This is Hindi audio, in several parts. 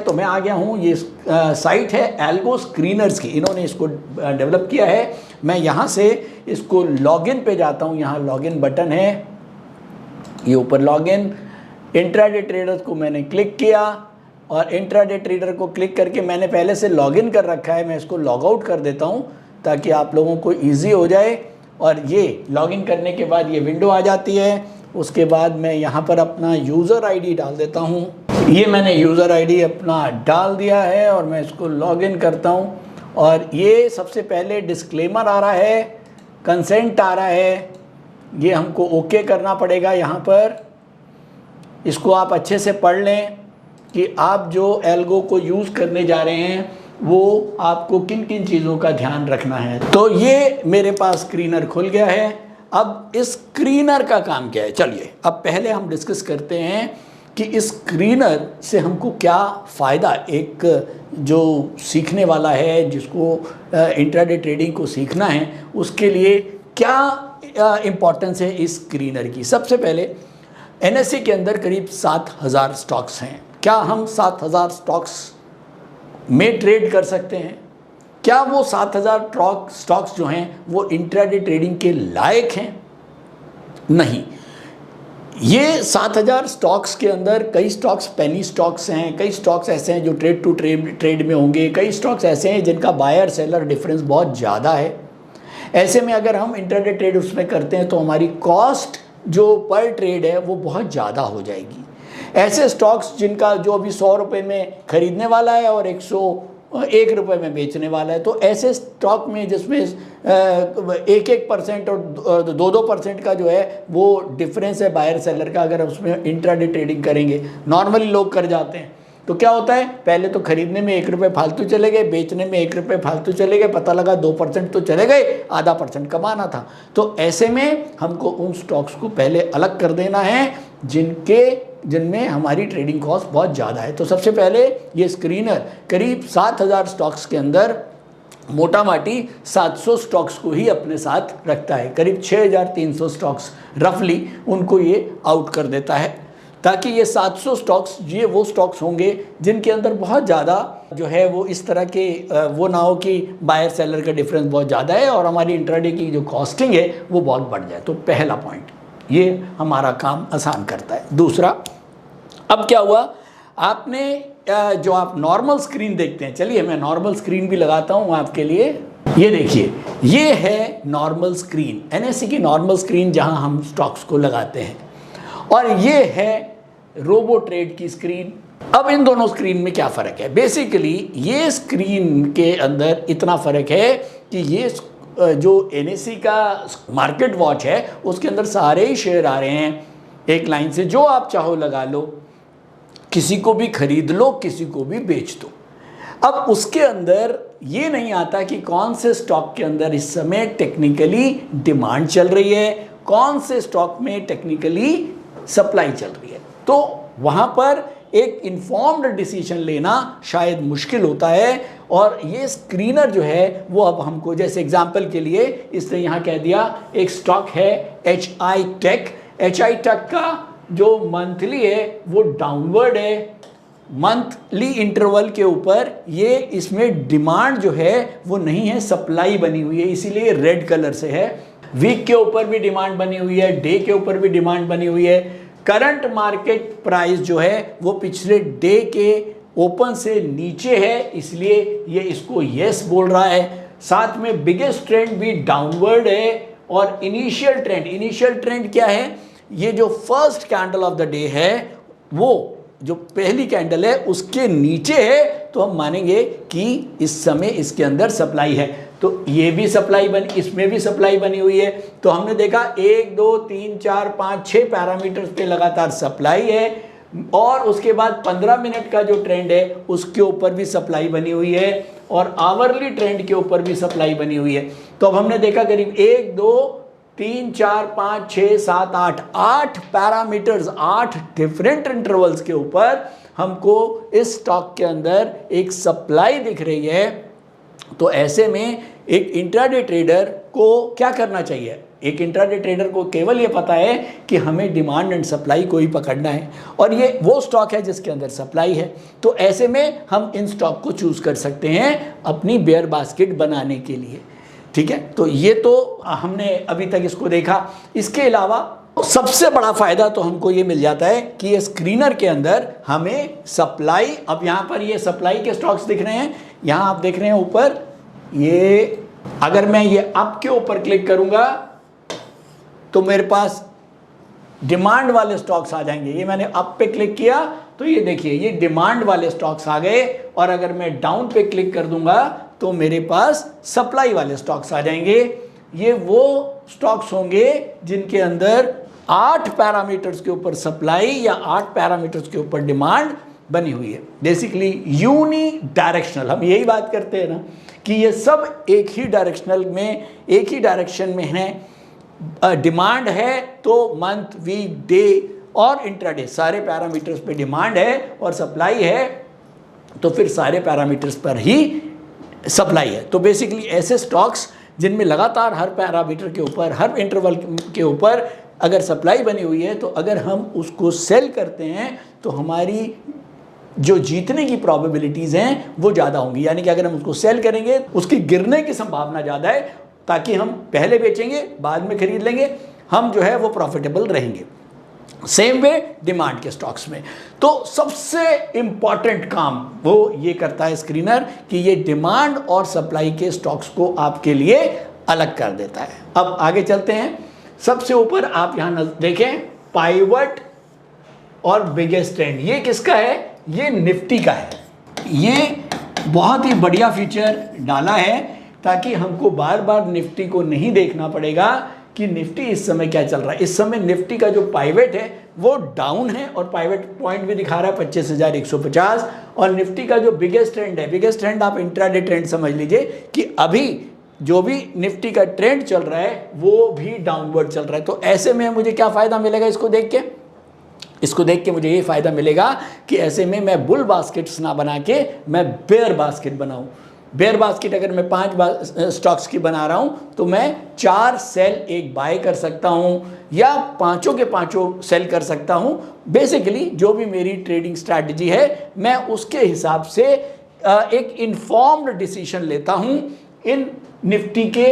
तो मैं आ गया हूँ, ये साइट है एल्गो स्क्रीनर्स की, इन्होंने इसको डेवलप किया है। मैं यहाँ से इसको लॉगिन पे जाता हूँ, यहाँ लॉगिन बटन है, ये ऊपर लॉगिन। इंट्राडे ट्रेडर्स को मैंने क्लिक किया और इंट्राडे ट्रेडर को क्लिक करके मैंने पहले से लॉगिन कर रखा है, मैं इसको लॉग आउट कर देता हूँ ताकि आप लोगों को ईजी हो जाए। और ये लॉगिन करने के बाद ये विंडो आ जाती है। उसके बाद मैं यहाँ पर अपना यूज़र आईडी डाल देता हूँ। ये मैंने यूज़र आईडी अपना डाल दिया है और मैं इसको लॉगिन करता हूँ। और ये सबसे पहले डिस्क्लेमर आ रहा है, कंसेंट आ रहा है, ये हमको ओके करना पड़ेगा यहाँ पर। इसको आप अच्छे से पढ़ लें कि आप जो एल्गो को यूज़ करने जा रहे हैं वो आपको किन किन चीज़ों का ध्यान रखना है। तो ये मेरे पास स्क्रीनर खुल गया है। अब इस स्क्रीनर का काम क्या है, चलिए अब पहले हम डिस्कस करते हैं कि इस स्क्रीनर से हमको क्या फ़ायदा। एक जो सीखने वाला है, जिसको इंट्राडे ट्रेडिंग को सीखना है, उसके लिए क्या इम्पोर्टेंस है इस स्क्रीनर की। सबसे पहले एनएसई के अंदर करीब 7000 स्टॉक्स हैं। क्या हम 7000 स्टॉक्स में ट्रेड कर सकते हैं? क्या वो 7000 स्टॉक्स जो हैं वो इंट्राडे ट्रेडिंग के लायक हैं? नहीं। ये 7000 स्टॉक्स के अंदर कई स्टॉक्स पेनी स्टॉक्स हैं, कई स्टॉक्स ऐसे हैं जो ट्रेड टू ट्रेड में होंगे, कई स्टॉक्स ऐसे हैं जिनका बायर सेलर डिफरेंस बहुत ज़्यादा है। ऐसे में अगर हम इंट्राडे ट्रेड उसमें करते हैं तो हमारी कॉस्ट जो पर ट्रेड है वो बहुत ज़्यादा हो जाएगी। ऐसे स्टॉक्स जिनका जो अभी 100 रुपये में खरीदने वाला है और 101 रुपये में बेचने वाला है, तो ऐसे स्टॉक में जिसमें 1% और 2% का जो है वो डिफरेंस है बायर सेलर का, अगर उसमें इंट्राडे ट्रेडिंग करेंगे, नॉर्मली लोग कर जाते हैं तो क्या होता है, पहले तो खरीदने में 1 रुपये फालतू चले गए, बेचने में 1 रुपये फालतू चले गए, पता लगा 2% तो चले गए, आधा % कमाना था। तो ऐसे में हमको उन स्टॉक्स को पहले अलग कर देना है जिनमें हमारी ट्रेडिंग कॉस्ट बहुत ज़्यादा है। तो सबसे पहले ये स्क्रीनर करीब 7000 स्टॉक्स के अंदर मोटा माटी 700 स्टॉक्स को ही अपने साथ रखता है। करीब 6300 स्टॉक्स रफली उनको ये आउट कर देता है, ताकि ये 700 स्टॉक्स ये वो स्टॉक्स होंगे जिनके अंदर बहुत ज़्यादा जो है वो इस तरह के वो ना हो कि बायर सेलर का डिफरेंस बहुत ज़्यादा है और हमारी इंट्राडे की जो कॉस्टिंग है वो बहुत बढ़ जाए। तो पहला पॉइंट, ये हमारा काम आसान करता है। दूसरा, अब क्या हुआ, आपने जो आप नॉर्मल स्क्रीन देखते हैं, चलिए मैं नॉर्मल स्क्रीन भी लगाता हूँ आपके लिए। ये देखिए, ये है नॉर्मल स्क्रीन, एनएसई की नॉर्मल स्क्रीन जहाँ हम स्टॉक्स को लगाते हैं, और ये है रोबो ट्रेड की स्क्रीन। अब इन दोनों स्क्रीन में क्या फ़र्क है? बेसिकली ये स्क्रीन के अंदर इतना फ़र्क है कि ये जो एनएसई का मार्केट वॉच है उसके अंदर सारे ही शेयर आ रहे हैं एक लाइन से, जो आप चाहो लगा लो, किसी को भी खरीद लो, किसी को भी बेच दो। अब उसके अंदर ये नहीं आता कि कौन से स्टॉक के अंदर इस समय टेक्निकली डिमांड चल रही है, कौन से स्टॉक में टेक्निकली सप्लाई चल रही है। तो वहाँ पर एक इन्फॉर्म्ड डिसीजन लेना शायद मुश्किल होता है। और ये स्क्रीनर जो है वो अब हमको, जैसे एग्जांपल के लिए इसने यहाँ कह दिया एक स्टॉक है HI टेक। HI टेक का जो मंथली है वो डाउनवर्ड है, मंथली इंटरवल के ऊपर ये इसमें डिमांड जो है वो नहीं है, सप्लाई बनी हुई है, इसीलिए रेड कलर से है। वीक के ऊपर भी डिमांड बनी हुई है, डे के ऊपर भी डिमांड बनी हुई है। करंट मार्केट प्राइस जो है वो पिछले डे के ओपन से नीचे है, इसलिए ये इसको यस बोल रहा है। साथ में बिगेस्ट ट्रेंड भी डाउनवर्ड है। और इनिशियल ट्रेंड क्या है, ये जो first candle of the day है वो जो पहली कैंडल है उसके नीचे है, तो हम मानेंगे कि इस समय इसके अंदर सप्लाई है। तो ये भी सप्लाई बनी, इसमें भी सप्लाई बनी हुई है। तो हमने देखा 1 2 3 4 5 6 पैरामीटर्स पे लगातार सप्लाई है, और उसके बाद 15 मिनट का जो ट्रेंड है उसके ऊपर भी सप्लाई बनी हुई है, और आवरली ट्रेंड के ऊपर भी सप्लाई बनी हुई है। तो अब हमने देखा करीब 1 2 3 4 5 6 7 8 पैरामीटर्स, 8 डिफरेंट इंटरवल्स के ऊपर हमको इस स्टॉक के अंदर एक सप्लाई दिख रही है तो ऐसे में एक इंट्राडे ट्रेडर को क्या करना चाहिए? एक इंट्राडे ट्रेडर को केवल ये पता है कि हमें डिमांड एंड सप्लाई को ही पकड़ना है, और ये वो स्टॉक है जिसके अंदर सप्लाई है। तो ऐसे में हम इन स्टॉक को चूज़ कर सकते हैं अपनी बेयर बास्केट बनाने के लिए। ठीक है, तो ये तो हमने अभी तक इसको देखा। इसके अलावा सबसे बड़ा फ़ायदा तो हमको ये मिल जाता है कि ये स्क्रीनर के अंदर हमें सप्लाई, अब यहाँ पर ये सप्लाई के स्टॉक्स दिख रहे हैं, यहाँ आप देख रहे हैं ऊपर, ये अगर मैं ये अप के ऊपर क्लिक करूँगा तो मेरे पास डिमांड वाले स्टॉक्स आ जाएंगे। ये मैंने अप पे क्लिक किया तो ये देखिए ये डिमांड वाले स्टॉक्स आ गए, और अगर मैं डाउन पे क्लिक कर दूंगा तो मेरे पास सप्लाई वाले स्टॉक्स आ जाएंगे। ये वो स्टॉक्स होंगे जिनके अंदर 8 पैरामीटर्स के ऊपर सप्लाई या 8 पैरामीटर्स के ऊपर डिमांड बनी हुई है। बेसिकली यूनी डायरेक्शनल, हम यही बात करते हैं ना कि ये सब एक ही डायरेक्शनल में, एक ही डायरेक्शन में है। डिमांड है तो मंथ, वीक, डे और इंट्राडे सारे पैरामीटर्स पे डिमांड है, और सप्लाई है तो फिर सारे पैरामीटर्स पर ही सप्लाई है। तो बेसिकली ऐसे स्टॉक्स जिनमें लगातार हर पैरामीटर के ऊपर, हर इंटरवल के ऊपर अगर सप्लाई बनी हुई है, तो अगर हम उसको सेल करते हैं तो हमारी जो जीतने की प्रोबेबिलिटीज़ हैं वो ज़्यादा होंगी। यानी कि अगर हम उसको सेल करेंगे उसकी गिरने की संभावना ज़्यादा है, ताकि हम पहले बेचेंगे बाद में खरीद लेंगे, हम जो है वो प्रॉफिटेबल रहेंगे। सेम वे डिमांड के स्टॉक्स में। तो सबसे इम्पॉर्टेंट काम वो ये करता है स्क्रीनर कि ये डिमांड और सप्लाई के स्टॉक्स को आपके लिए अलग कर देता है। अब आगे चलते हैं। सबसे ऊपर आप यहाँ देखें पाइवट और बिगेस्ट ट्रेंड, ये किसका है? ये निफ्टी का है। ये बहुत ही बढ़िया फीचर डाला है ताकि हमको बार बार निफ्टी को नहीं देखना पड़ेगा कि निफ्टी इस समय क्या चल रहा है। इस समय निफ्टी का जो पाइवेट है वो डाउन है, और पाइवेट पॉइंट भी दिखा रहा है 25,150। और निफ्टी का जो बिगेस्ट ट्रेंड है, बिगेस्ट ट्रेंड आप इंट्राडे ट्रेंड समझ लीजिए कि अभी जो भी निफ्टी का ट्रेंड चल रहा है वो भी डाउनवर्ड चल रहा है। तो ऐसे में मुझे क्या फ़ायदा मिलेगा इसको देख के? इसको देख के मुझे ये फ़ायदा मिलेगा कि ऐसे में मैं बुल बास्केट्स ना बना के मैं बेयर बास्केट बनाऊं। बेयर बास्केट अगर मैं 5 स्टॉक्स की बना रहा हूं तो मैं 4 सेल एक बाय कर सकता हूं, या 5 के 5 सेल कर सकता हूं। बेसिकली जो भी मेरी ट्रेडिंग स्ट्रैटेजी है मैं उसके हिसाब से एक इन्फॉर्म्ड डिसीजन लेता हूं इन निफ्टी के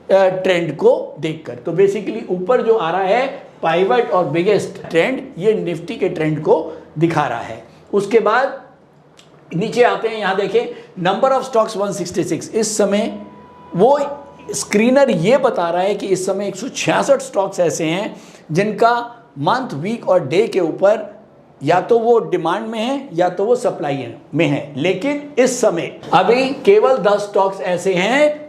ट्रेंड को देखकर। तो बेसिकली ऊपर जो आ रहा है पाइवट और बिगेस्ट ट्रेंड, ये निफ्टी के ट्रेंड को दिखा रहा है। उसके बाद नीचे आते हैं, यहाँ देखें नंबर ऑफ स्टॉक्स 166। इस समय वो स्क्रीनर ये बता रहा है कि इस समय 166 स्टॉक्स ऐसे हैं जिनका मंथ, वीक और डे के ऊपर या तो वो डिमांड में है या तो वो सप्लाई में है। लेकिन इस समय अभी केवल 10 स्टॉक्स ऐसे हैं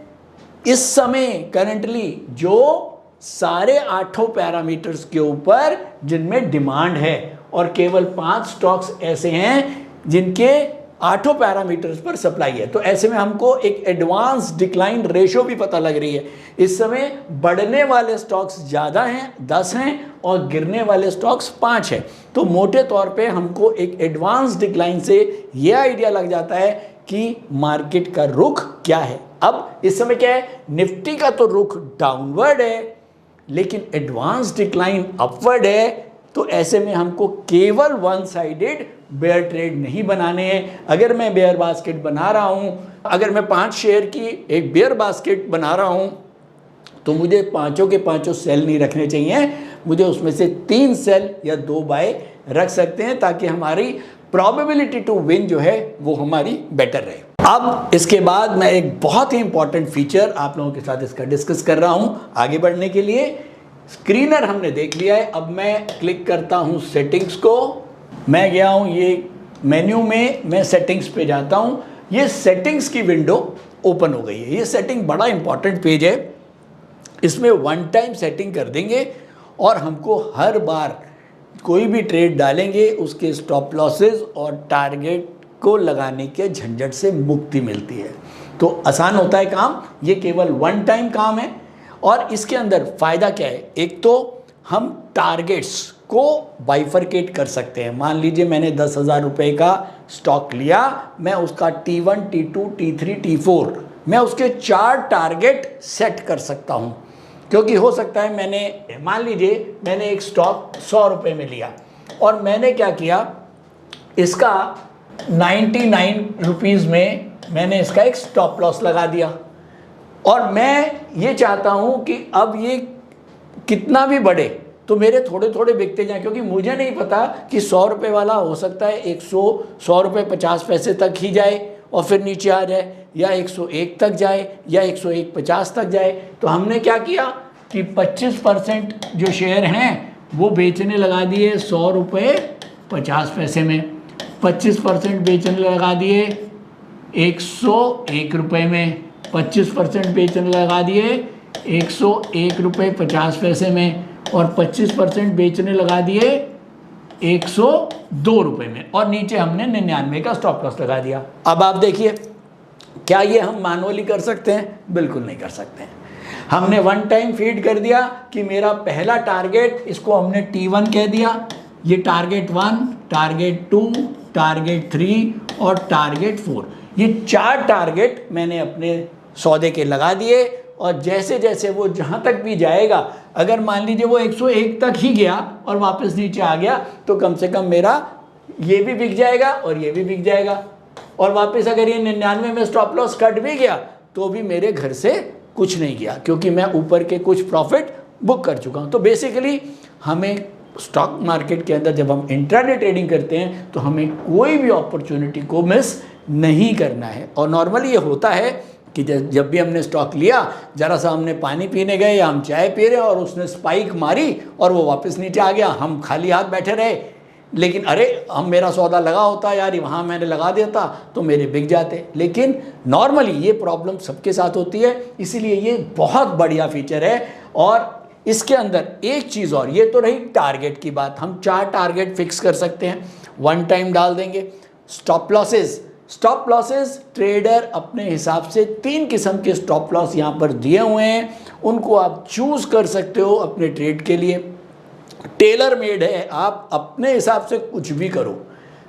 इस समय करंटली जो सारे 8 पैरामीटर्स के ऊपर जिनमें डिमांड है, और केवल 5 स्टॉक्स ऐसे हैं जिनके 8 पैरामीटर्स पर सप्लाई है। तो ऐसे में हमको एक एडवांस डिक्लाइन रेशो भी पता लग रही है। इस समय बढ़ने वाले स्टॉक्स ज़्यादा हैं, 10 हैं, और गिरने वाले स्टॉक्स 5 हैं। तो मोटे तौर पे हमको एक एडवांस डिक्लाइन से ये आइडिया लग जाता है कि मार्केट का रुख क्या है। अब इस समय क्या है, निफ्टी का तो रुख डाउनवर्ड है लेकिन एडवांस डिक्लाइन अपवर्ड है। तो ऐसे में हमको केवल वन साइडेड बेयर ट्रेड नहीं बनाने हैं। अगर मैं बेयर बास्केट बना रहा हूं, अगर मैं 5 शेयर की एक बेयर बास्केट बना रहा हूं, तो मुझे 5 के 5 सेल नहीं रखने चाहिए। मुझे उसमें से 3 सेल या 2 बाय रख सकते हैं ताकि हमारी प्रोबेबिलिटी टू विन जो है वो हमारी बेटर रहे। अब इसके बाद मैं एक बहुत ही इंपॉर्टेंट फीचर आप लोगों के साथ इसका डिस्कस कर रहा हूं आगे बढ़ने के लिए। स्क्रीनर हमने देख लिया है। अब मैं क्लिक करता हूं सेटिंग्स को। मैं गया हूं ये मेन्यू में, मैं सेटिंग्स पे जाता हूं। ये सेटिंग्स की विंडो ओपन हो गई है। ये सेटिंग बड़ा इंपॉर्टेंट पेज है। इसमें वन टाइम सेटिंग कर देंगे और हमको हर बार कोई भी ट्रेड डालेंगे उसके स्टॉप लॉसेस और टारगेट को लगाने के झंझट से मुक्ति मिलती है। तो आसान होता है काम। ये केवल वन टाइम काम है। और इसके अंदर फ़ायदा क्या है, एक तो हम टारगेट्स को बाइफरकेट कर सकते हैं। मान लीजिए मैंने 10,000 रुपये का स्टॉक लिया, मैं उसका T1, T2, T3, T4 मैं उसके 4 टारगेट सेट कर सकता हूँ। क्योंकि हो सकता है मैंने, मान लीजिए मैंने एक स्टॉक 100 रुपये में लिया और मैंने क्या किया, इसका 99 रुपीज़ में मैंने इसका एक स्टॉप लॉस लगा दिया और मैं ये चाहता हूँ कि अब ये कितना भी बढ़े तो मेरे थोड़े थोड़े बिकते जाएं, क्योंकि मुझे नहीं पता कि 100 रुपये वाला हो सकता है 100 रुपये 50 पैसे तक ही जाए और फिर नीचे आ जाए, या 101 तक जाए या 101.50 तक जाए। तो हमने क्या किया कि 25% जो शेयर हैं वो बेचने लगा दिए 100 रुपये 50 पैसे में, 25% बेचने लगा दिए 101 रुपये में, 25% बेचने लगा दिए 101 रुपये 50 पैसे में और 25% बेचने लगा दिए 102 रुपये में और नीचे हमने 99 का स्टॉप लॉस लगा दिया। अब आप देखिए, क्या ये हम मैनुअली कर सकते हैं? बिल्कुल नहीं कर सकते हैं। हमने वन टाइम फीड कर दिया कि मेरा पहला टारगेट, इसको हमने T1 कह दिया, ये टारगेट 1, टारगेट 2, टारगेट 3 और टारगेट 4, ये 4 टारगेट मैंने अपने सौदे के लगा दिए और जैसे जैसे वो जहाँ तक भी जाएगा, अगर मान लीजिए वो 101 तक ही गया और वापस नीचे आ गया तो कम से कम मेरा ये भी बिक जाएगा और ये भी बिक जाएगा, और वापस अगर ये 99 में स्टॉप लॉस कट भी गया तो भी मेरे घर से कुछ नहीं गया, क्योंकि मैं ऊपर के कुछ प्रॉफिट बुक कर चुका हूँ। तो बेसिकली हमें स्टॉक मार्केट के अंदर जब हम इंट्राडे ट्रेडिंग करते हैं तो हमें कोई भी अपॉर्चुनिटी को मिस नहीं करना है। और नॉर्मली ये होता है कि जब भी हमने स्टॉक लिया, ज़रा सा हमने पानी पीने गए या हम चाय पी रहे और उसने स्पाइक मारी और वो वापस नीचे आ गया, हम खाली हाथ बैठे रहे, लेकिन अरे हम मेरा सौदा लगा होता यार, वहाँ मैंने लगा देता तो मेरे बिक जाते। लेकिन नॉर्मली ये प्रॉब्लम सबके साथ होती है, इसीलिए ये बहुत बढ़िया फीचर है। और इसके अंदर एक चीज़ और, ये तो रही टारगेट की बात, हम 4 टारगेट फिक्स कर सकते हैं, वन टाइम डाल देंगे। स्टॉप लॉसेस ट्रेडर अपने हिसाब से 3 किस्म के स्टॉप लॉस यहाँ पर दिए हुए हैं, उनको आप चूज़ कर सकते हो अपने ट्रेड के लिए। टेलर मेड है, आप अपने हिसाब से कुछ भी करो।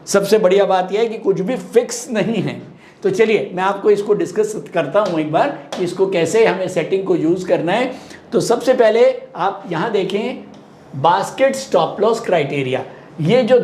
सबसे बढ़िया बात यह है कि कुछ भी फिक्स नहीं है। तो चलिए मैं आपको इसको डिस्कस करता हूँ एक बार कि इसको कैसे हमें सेटिंग को यूज़ करना है। तो सबसे पहले आप यहाँ देखें बास्केट स्टॉप लॉस क्राइटेरिया, ये जो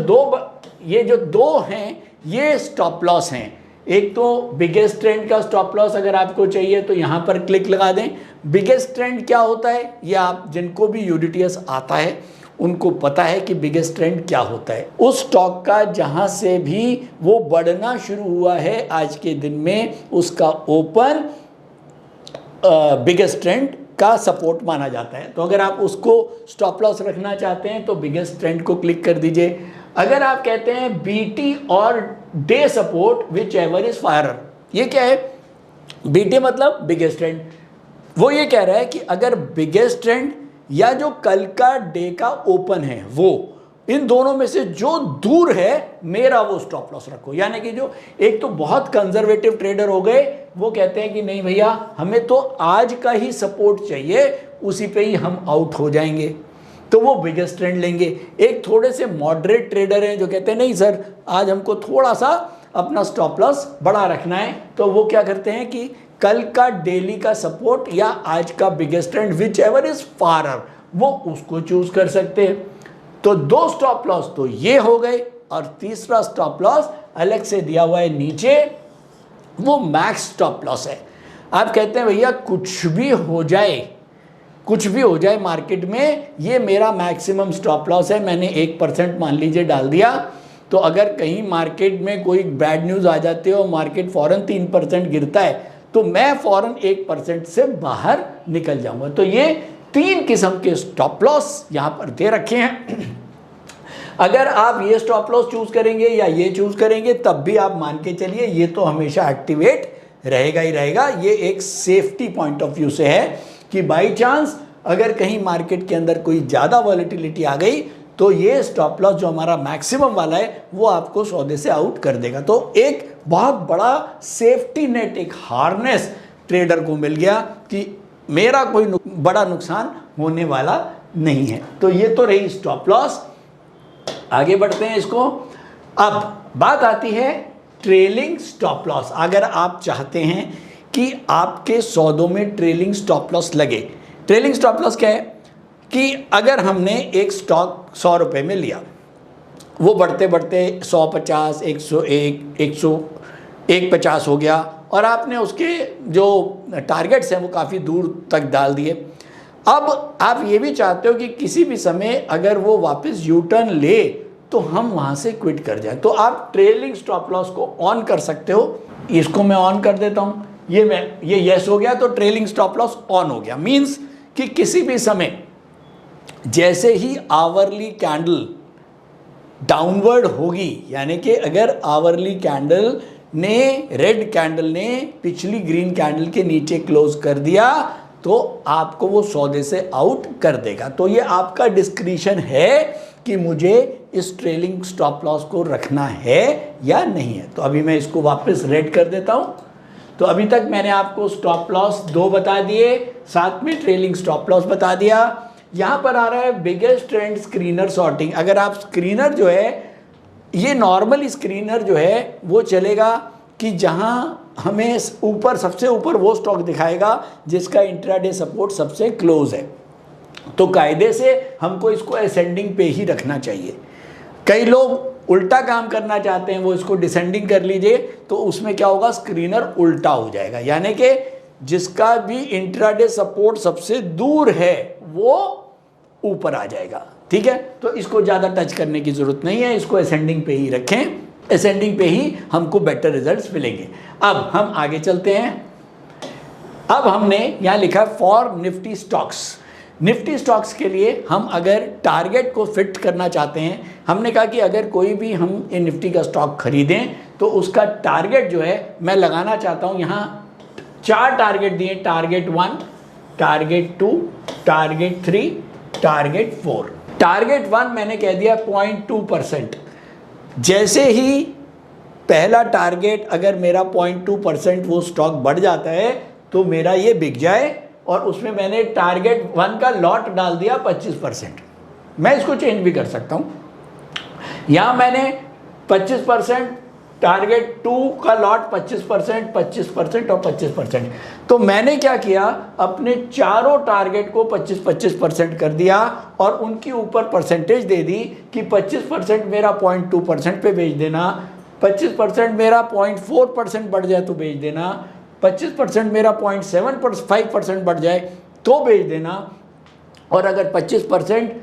दो हैं ये स्टॉप लॉस हैं। एक तो बिगेस्ट ट्रेंड का स्टॉप लॉस अगर आपको चाहिए तो यहाँ पर क्लिक लगा दें। बिगेस्ट ट्रेंड क्या होता है, ये आप जिनको भी यूडीटीएस आता है उनको पता है कि बिगेस्ट ट्रेंड क्या होता है। उस स्टॉक का जहाँ से भी वो बढ़ना शुरू हुआ है आज के दिन में, उसका ओपन बिगेस्ट ट्रेंड का सपोर्ट माना जाता है। तो अगर आप उसको स्टॉप लॉस रखना चाहते हैं तो बिगेस्ट ट्रेंड को क्लिक कर दीजिए। अगर आप कहते हैं बीटी और day support whichever is farther, ये क्या है? बीटी मतलब बिगेस्ट ट्रेंड, वो ये कह रहा है कि अगर बिगेस्ट ट्रेंड या जो कल का डे का ओपन है वो, इन दोनों में से जो दूर है मेरा वो स्टॉप लॉस रखो। यानी कि जो एक तो बहुत कंजर्वेटिव ट्रेडर हो गए, वो कहते हैं कि नहीं भैया हमें तो आज का ही सपोर्ट चाहिए, उसी पे ही हम आउट हो जाएंगे, तो वो बिगेस्ट ट्रेंड लेंगे। एक थोड़े से मॉडरेट ट्रेडर हैं जो कहते हैं नहीं सर आज हमको थोड़ा सा अपना स्टॉप लॉस बड़ा रखना है, तो वो क्या करते हैं कि कल का डेली का सपोर्ट या आज का biggest trend whichever is farther, वो उसको चूज कर सकते हैं। तो 2 स्टॉप लॉस तो ये हो गए, और तीसरा स्टॉप लॉस अलग से दिया हुआ है नीचे, वो मैक्स स्टॉप लॉस है। आप कहते हैं भैया कुछ भी हो जाए मार्केट में, ये मेरा मैक्सिमम स्टॉप लॉस है, मैंने 1% मान लीजिए डाल दिया, तो अगर कहीं मार्केट में कोई बैड न्यूज़ आ जाती है और मार्केट फ़ौरन 3% गिरता है तो मैं फ़ौरन 1% से बाहर निकल जाऊंगा। तो ये 3 किस्म के स्टॉप लॉस यहाँ पर दे रखे हैं। अगर आप ये स्टॉप लॉस चूज़ करेंगे या ये चूज़ करेंगे तब भी आप मान के चलिए ये तो हमेशा एक्टिवेट रहेगा ही रहेगा। ये एक सेफ्टी पॉइंट ऑफ व्यू से है कि बाई चांस अगर कहीं मार्केट के अंदर कोई ज़्यादा वॉलेटिलिटी आ गई तो ये स्टॉप लॉस जो हमारा मैक्सिमम वाला है वो आपको सौदे से आउट कर देगा। तो एक बहुत बड़ा सेफ्टी नेट, एक हार्नेस ट्रेडर को मिल गया कि मेरा कोई बड़ा नुकसान होने वाला नहीं है। तो ये तो रही स्टॉप लॉस। आगे बढ़ते हैं इसको। अब बात आती है ट्रेलिंग स्टॉप लॉस। अगर आप चाहते हैं कि आपके सौदों में ट्रेलिंग स्टॉप लॉस लगे। ट्रेलिंग स्टॉप लॉस क्या है कि अगर हमने एक स्टॉक 100 रुपये में लिया, वो बढ़ते बढ़ते 150, 101, 150 हो गया और आपने उसके जो टारगेट्स हैं वो काफ़ी दूर तक डाल दिए। अब आप ये भी चाहते हो कि किसी भी समय अगर वो वापस यू टर्न ले तो हम वहाँ से क्विट कर जाए, तो आप ट्रेलिंग स्टॉप लॉस को ऑन कर सकते हो। इसको मैं ऑन कर देता हूँ, ये यस हो गया, तो ट्रेलिंग स्टॉप लॉस ऑन हो गया। मीन्स कि किसी भी समय जैसे ही आवरली कैंडल डाउनवर्ड होगी, यानी कि अगर आवरली कैंडल ने, रेड कैंडल ने पिछली ग्रीन कैंडल के नीचे क्लोज कर दिया तो आपको वो सौदे से आउट कर देगा। तो ये आपका डिस्क्रिशन है कि मुझे इस ट्रेलिंग स्टॉप लॉस को रखना है या नहीं है। तो अभी मैं इसको वापस रेड कर देता हूँ। तो अभी तक मैंने आपको स्टॉप लॉस 2 बता दिए, साथ में ट्रेलिंग स्टॉप लॉस बता दिया। यहाँ पर आ रहा है बिगेस्ट ट्रेंड स्क्रीनर सॉर्टिंग। अगर आप स्क्रीनर जो है, ये नॉर्मल स्क्रीनर जो है वो चलेगा कि जहाँ हमें ऊपर, सबसे ऊपर वो स्टॉक दिखाएगा जिसका इंट्राडे सपोर्ट सबसे क्लोज है। तो कायदे से हमको इसको असेंडिंग पे ही रखना चाहिए। कई लोग उल्टा काम करना चाहते हैं, वो इसको डिसेंडिंग कर लीजिए, तो उसमें क्या होगा, स्क्रीनर उल्टा हो जाएगा, यानी कि जिसका भी इंट्राडे सपोर्ट सबसे दूर है वो ऊपर आ जाएगा। ठीक है, तो इसको ज़्यादा टच करने की ज़रूरत नहीं है, इसको असेंडिंग पे ही रखें, असेंडिंग पे ही हमको बेटर रिजल्ट्स मिलेंगे। अब हम आगे चलते हैं। अब हमने यहाँ लिखा for Nifty stocks. Nifty stocks के लिए हम अगर टारगेट को फिट करना चाहते हैं, हमने कहा कि अगर कोई भी हम इन निफ्टी का स्टॉक खरीदें तो उसका टारगेट जो है मैं लगाना चाहता हूँ, यहाँ 4 टारगेट दिए, target 1, target 2, target 3, target 4। Target 1 मैंने कह दिया 0.2%। जैसे ही पहला टारगेट अगर मेरा 0.2% वो स्टॉक बढ़ जाता है तो मेरा ये बिक जाए, और उसमें मैंने टारगेट 1 का लॉट डाल दिया 25%। मैं इसको चेंज भी कर सकता हूँ। यहाँ मैंने 25%, टारगेट 2 का लॉट 25%, 25% और 25%। तो मैंने क्या किया, अपने चारों टारगेट को 25-25% कर दिया और उनके ऊपर परसेंटेज दे दी कि 25% मेरा 0.2% पे बेच देना, 25% मेरा 0.4% बढ़ जाए तो बेच देना, 25% मेरा 0.75% बढ़ जाए तो बेच देना, और अगर 25%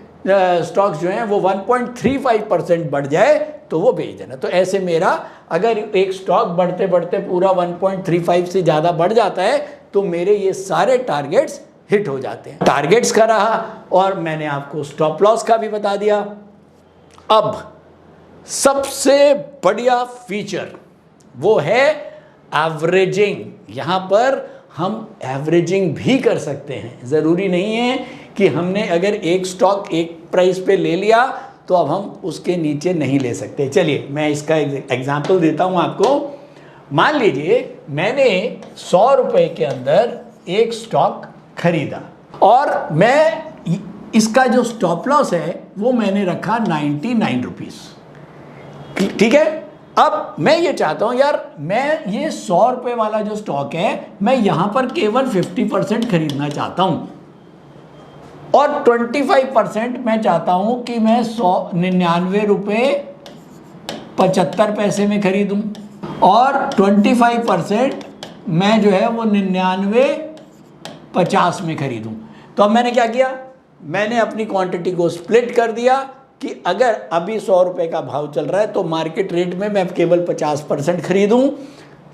स्टॉक्स जो हैं वो 1.35% बढ़ जाए तो वो बेच देना। तो ऐसे मेरा अगर एक स्टॉक बढ़ते बढ़ते पूरा 1.35 से ज़्यादा बढ़ जाता है तो मेरे ये सारे टारगेट्स हिट हो जाते हैं। टारगेट्स का रहा और मैंने आपको स्टॉप लॉस का भी बता दिया। अब सबसे बढ़िया फीचर वो है एवरेजिंग। यहाँ पर हम एवरेजिंग भी कर सकते हैं। ज़रूरी नहीं है कि हमने अगर एक स्टॉक एक प्राइस पे ले लिया तो अब हम उसके नीचे नहीं ले सकते। चलिए मैं इसका एग्जांपल देता हूँ आपको। मान लीजिए मैंने 100 रुपये के अंदर एक स्टॉक खरीदा और मैं इसका जो स्टॉप लॉस है वो मैंने रखा 99 रुपीज़। ठीक है, अब मैं ये चाहता हूँ यार, मैं ये 100 रुपये वाला जो स्टॉक है मैं यहाँ पर केवल 50% खरीदना चाहता हूँ और 25% मैं चाहता हूँ कि मैं 99 रुपये 75 पैसे में खरीदूँ और 25% मैं जो है वो 99 50 में खरीदूँ। तो अब मैंने क्या किया, मैंने अपनी क्वांटिटी को स्प्लिट कर दिया कि अगर अभी 100 रुपये का भाव चल रहा है तो मार्केट रेट में मैं केवल 50% खरीदूँ,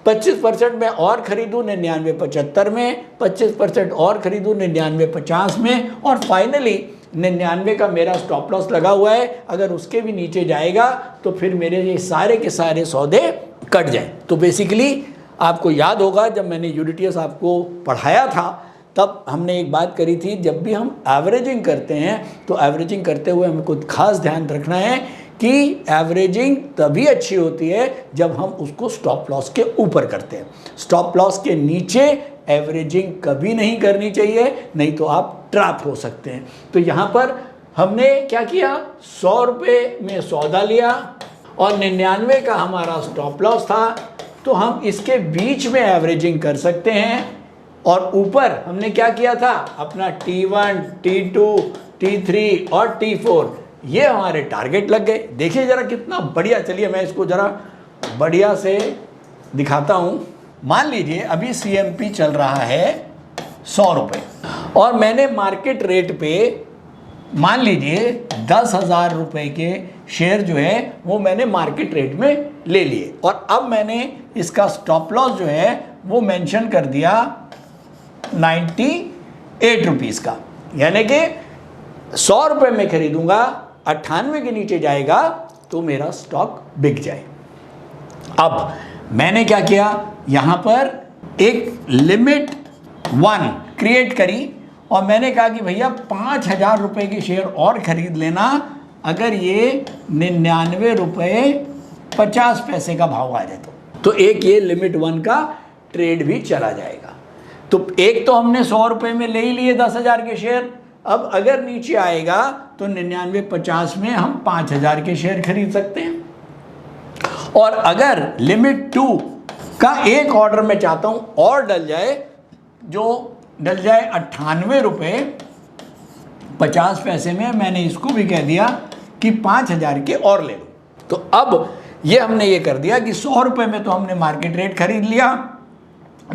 25% मैं और खरीदूँ 99 75 में, 25% और खरीदूँ 99 50 में, और फाइनली 99 का मेरा स्टॉप लॉस लगा हुआ है। अगर उसके भी नीचे जाएगा तो फिर मेरे ये सारे के सारे सौदे कट जाए। तो बेसिकली आपको याद होगा जब मैंने यूनिटीएस आपको पढ़ाया था तब हमने एक बात करी थी, जब भी हम एवरेजिंग करते हैं तो एवरेजिंग करते हुए हमें कुछ खास ध्यान रखना है कि एवरेजिंग तभी अच्छी होती है जब हम उसको स्टॉप लॉस के ऊपर करते हैं। स्टॉप लॉस के नीचे एवरेजिंग कभी नहीं करनी चाहिए, नहीं तो आप ट्रैप हो सकते हैं। तो यहाँ पर हमने क्या किया, 100 रुपये में सौदा लिया और 99 का हमारा स्टॉप लॉस था। तो हम इसके बीच में एवरेजिंग कर सकते हैं। और ऊपर हमने क्या किया था, अपना T1, T2, T3 और T4 ये हमारे टारगेट लग गए। देखिए ज़रा कितना बढ़िया। चलिए मैं इसको ज़रा बढ़िया से दिखाता हूँ। मान लीजिए अभी CMP चल रहा है 100 रुपये और मैंने मार्केट रेट पे मान लीजिए 10,000 रुपये के शेयर जो है वो मैंने मार्केट रेट में ले लिए। और अब मैंने इसका स्टॉप लॉस जो है वो मेंशन कर दिया 98 रुपीज़ का, यानी कि 100 रुपये में खरीदूंगा, 98 के नीचे जाएगा तो मेरा स्टॉक बिक जाए। अब मैंने क्या किया, यहाँ पर एक लिमिट 1 क्रिएट करी और मैंने कहा कि भैया 5,000 रुपये के शेयर और खरीद लेना अगर ये 99 रुपये 50 पैसे का भाव आ जाए तो एक ये लिमिट 1 का ट्रेड भी चला जाएगा। तो एक तो हमने 100 रुपये में ले ही लिए 10,000 के शेयर। अब अगर नीचे आएगा तो 99.50 में हम 5,000 के शेयर खरीद सकते हैं। और अगर लिमिट 2 का एक ऑर्डर मैं चाहता हूं और डल जाए, जो डल जाए 98 रुपये 50 पैसे में, मैंने इसको भी कह दिया कि 5,000 के और ले लो। तो अब ये हमने ये कर दिया कि 100 रुपये में तो हमने मार्केट रेट खरीद लिया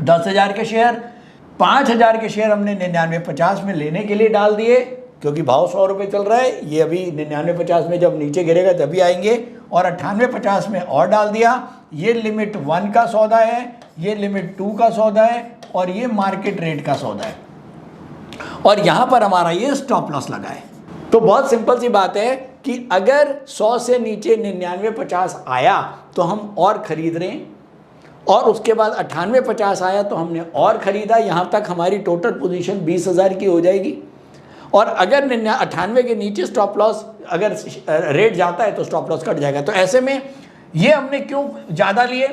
10,000 के शेयर, 5,000 के शेयर हमने 99.50 में लेने के लिए डाल दिए क्योंकि भाव 100 रुपये चल रहा है। ये अभी 99.50 में जब नीचे गिरेगा तभी आएंगे। और 98.50 में और डाल दिया। ये लिमिट 1 का सौदा है, ये लिमिट 2 का सौदा है और ये मार्केट रेट का सौदा है। और यहाँ पर हमारा ये स्टॉप लॉस लगा है। तो बहुत सिंपल सी बात है कि अगर 100 से नीचे 99.50 आया तो हम और खरीद रहे हैं, और उसके बाद 98.50 आया तो हमने और ख़रीदा। यहाँ तक हमारी टोटल पोजीशन 20,000 की हो जाएगी। और अगर 98 के नीचे स्टॉप लॉस अगर रेट जाता है तो स्टॉप लॉस कट जाएगा। तो ऐसे में ये हमने क्यों ज़्यादा लिए,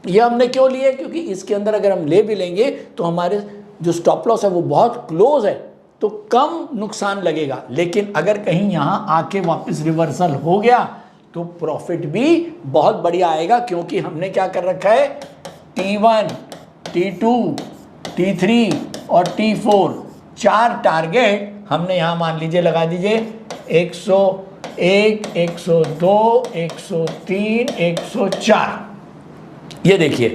ये हमने क्यों लिए, क्योंकि इसके अंदर अगर हम ले भी लेंगे तो हमारे जो स्टॉप लॉस है वो बहुत क्लोज है तो कम नुकसान लगेगा। लेकिन अगर कहीं यहाँ आके वापस रिवर्सल हो गया तो प्रॉफिट भी बहुत बढ़िया आएगा, क्योंकि हमने क्या कर रखा है, T1, T2, T3 और T4 4 टारगेट हमने यहाँ मान लीजिए लगा दीजिए 101, 102, 103, 104। ये देखिए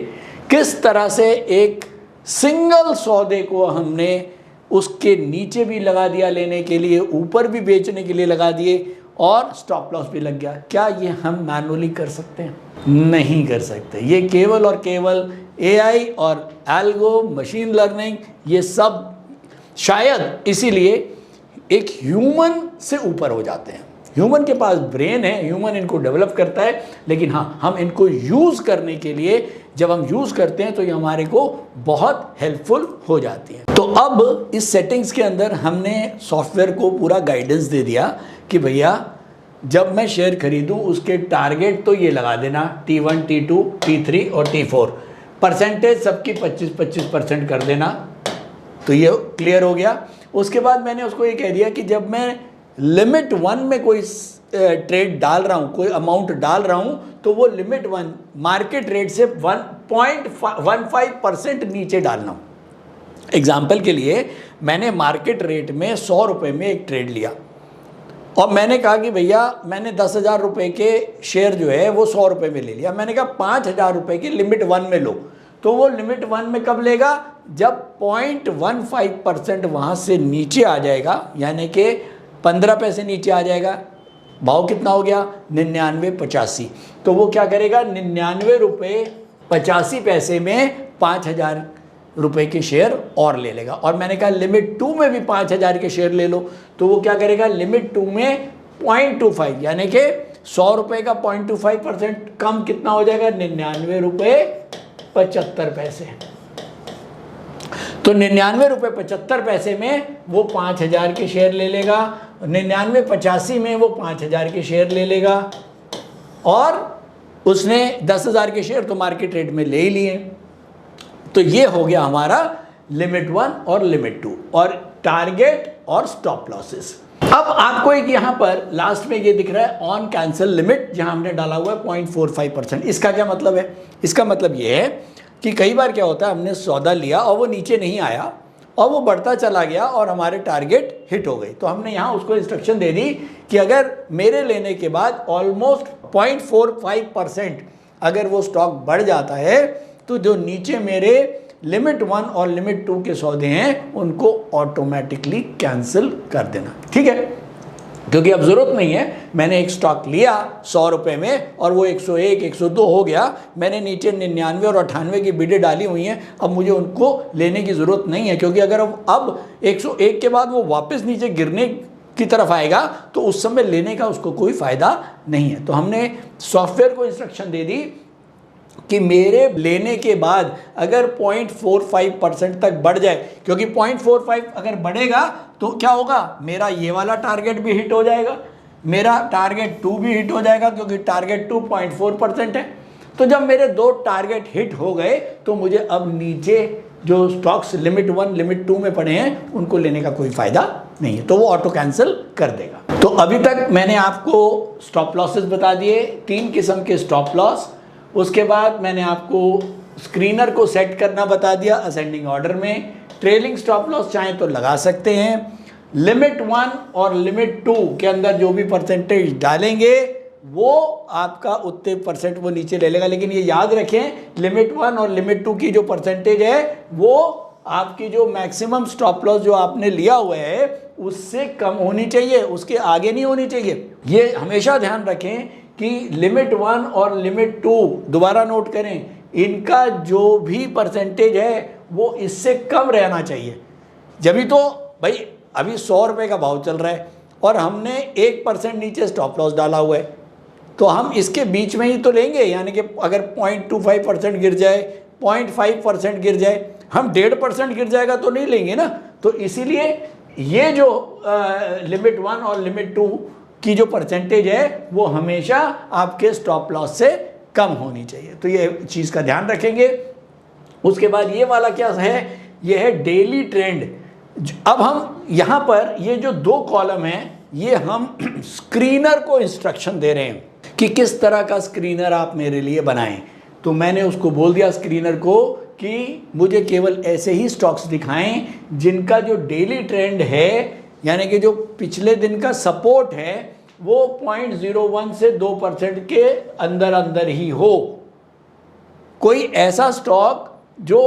किस तरह से एक सिंगल सौदे को हमने उसके नीचे भी लगा दिया लेने के लिए, ऊपर भी बेचने के लिए लगा दिए और स्टॉप लॉस भी लग गया। क्या ये हम मैनुअली कर सकते हैं? नहीं कर सकते। ये केवल और केवल AI और एल्गो, मशीन लर्निंग, ये सब शायद इसीलिए एक ह्यूमन से ऊपर हो जाते हैं। ह्यूमन के पास ब्रेन है, ह्यूमन इनको डेवलप करता है, लेकिन हाँ हम इनको यूज़ करने के लिए जब हम यूज़ करते हैं तो ये हमारे को बहुत हेल्पफुल हो जाती है। तो अब इस सेटिंग्स के अंदर हमने सॉफ्टवेयर को पूरा गाइडेंस दे दिया कि भैया जब मैं शेयर खरीदूं उसके टारगेट तो ये लगा देना T1, T2, T3 और T4, परसेंटेज सबकी 25-25% कर देना। तो ये क्लियर हो गया। उसके बाद मैंने उसको ये कह दिया कि जब मैं लिमिट 1 में कोई ट्रेड डाल रहा हूँ, कोई अमाउंट डाल रहा हूँ, तो वो लिमिट 1 मार्केट रेट से 1.15% नीचे डालना। एग्जाम्पल के लिए मैंने मार्केट रेट में 100 रुपये में एक ट्रेड लिया और मैंने कहा कि भैया मैंने 10,000 रुपये के शेयर जो है वो 100 रुपये में ले लिया। मैंने कहा 5,000 रुपये की लिमिट 1 में लो। तो वो लिमिट 1 में कब लेगा? जब 0.15% वहाँ से नीचे आ जाएगा, यानी कि 15 पैसे नीचे आ जाएगा। भाव कितना हो गया? 99.85। तो वो क्या करेगा? 99 रुपये 85 पैसे में 5,000 रुपये के शेयर और ले लेगा। और मैंने कहा लिमिट 2 में भी 5,000 के शेयर ले लो। तो वो क्या करेगा? लिमिट 2 में 0.25, यानी कि 100 रुपये का 0.25% कम कितना हो जाएगा? 99 रुपये 75 पैसे। तो 99 रुपये 75 पैसे में वो 5,000 के शेयर ले लेगा, 99.85 में वो 5,000 के शेयर ले लेगा और उसने 10,000 के शेयर तो मार्केट रेट में ले ही लिए। तो ये हो गया हमारा लिमिट 1 और लिमिट 2 और टारगेट और स्टॉप लॉसेस। अब आपको एक यहाँ पर लास्ट में ये दिख रहा है ऑन कैंसिल लिमिट, जहाँ हमने डाला हुआ है 0.45%। इसका क्या मतलब है? इसका मतलब ये है कि कई बार क्या होता है, हमने सौदा लिया और वो नीचे नहीं आया और वो बढ़ता चला गया और हमारे टारगेट हिट हो गई, तो हमने यहाँ उसको इंस्ट्रक्शन दे दी कि अगर मेरे लेने के बाद ऑलमोस्ट 0.45% अगर वो स्टॉक बढ़ जाता है तो जो नीचे मेरे लिमिट 1 और लिमिट 2 के सौदे हैं उनको ऑटोमेटिकली कैंसिल कर देना, ठीक है? क्योंकि अब ज़रूरत नहीं है, मैंने एक स्टॉक लिया 100 रुपये में और वो 101 102 हो गया, मैंने नीचे 99 और 98 की बिडें डाली हुई हैं, अब मुझे उनको लेने की ज़रूरत नहीं है, क्योंकि अगर अब 101 के बाद वो वापस नीचे गिरने की तरफ आएगा तो उस समय लेने का उसको कोई फ़ायदा नहीं है। तो हमने सॉफ्टवेयर को इंस्ट्रक्शन दे दी कि मेरे लेने के बाद अगर 0.45% तक बढ़ जाए, क्योंकि 0.45 अगर बढ़ेगा तो क्या होगा, मेरा ये वाला टारगेट भी हिट हो जाएगा, मेरा टारगेट 2 भी हिट हो जाएगा, क्योंकि टारगेट 2.4% है। तो जब मेरे 2 टारगेट हिट हो गए तो मुझे अब नीचे जो स्टॉक्स लिमिट 1 लिमिट 2 में पड़े हैं उनको लेने का कोई फ़ायदा नहीं है, तो वो ऑटो कैंसिल कर देगा। तो अभी तक मैंने आपको स्टॉप लॉसेस बता दिए, 3 किस्म के स्टॉप लॉस। उसके बाद मैंने आपको स्क्रीनर को सेट करना बता दिया असेंडिंग ऑर्डर में। ट्रेलिंग स्टॉप लॉस चाहें तो लगा सकते हैं। लिमिट 1 और लिमिट 2 के अंदर जो भी परसेंटेज डालेंगे वो आपका उतने परसेंट वो नीचे ले लेगा, लेकिन ये याद रखें लिमिट 1 और लिमिट 2 की जो परसेंटेज है वो आपकी जो मैक्सिमम स्टॉप लॉस जो आपने लिया हुआ है उससे कम होनी चाहिए, उसके आगे नहीं होनी चाहिए। ये हमेशा ध्यान रखें कि लिमिट 1 और लिमिट 2 दोबारा नोट करें, इनका जो भी परसेंटेज है वो इससे कम रहना चाहिए। जब तो भाई अभी 100 रुपये का भाव चल रहा है और हमने 1% नीचे स्टॉप लॉस डाला हुआ है, तो हम इसके बीच में ही तो लेंगे, यानी कि अगर 0.25% गिर जाए, 0.5% गिर जाए, हम 1.5% गिर जाएगा तो नहीं लेंगे ना। तो इसीलिए ये जो लिमिट 1 और लिमिट 2 की जो परसेंटेज है वो हमेशा आपके स्टॉप लॉस से कम होनी चाहिए, तो ये चीज़ का ध्यान रखेंगे। उसके बाद ये वाला क्या है, ये है डेली ट्रेंड। अब हम यहाँ पर ये जो 2 कॉलम हैं ये हम स्क्रीनर को इंस्ट्रक्शन दे रहे हैं कि किस तरह का स्क्रीनर आप मेरे लिए बनाएं। तो मैंने उसको बोल दिया स्क्रीनर को कि मुझे केवल ऐसे ही स्टॉक्स दिखाएं जिनका जो डेली ट्रेंड है, यानी कि जो पिछले दिन का सपोर्ट है वो 0.01 से 2% के अंदर अंदर ही हो। कोई ऐसा स्टॉक जो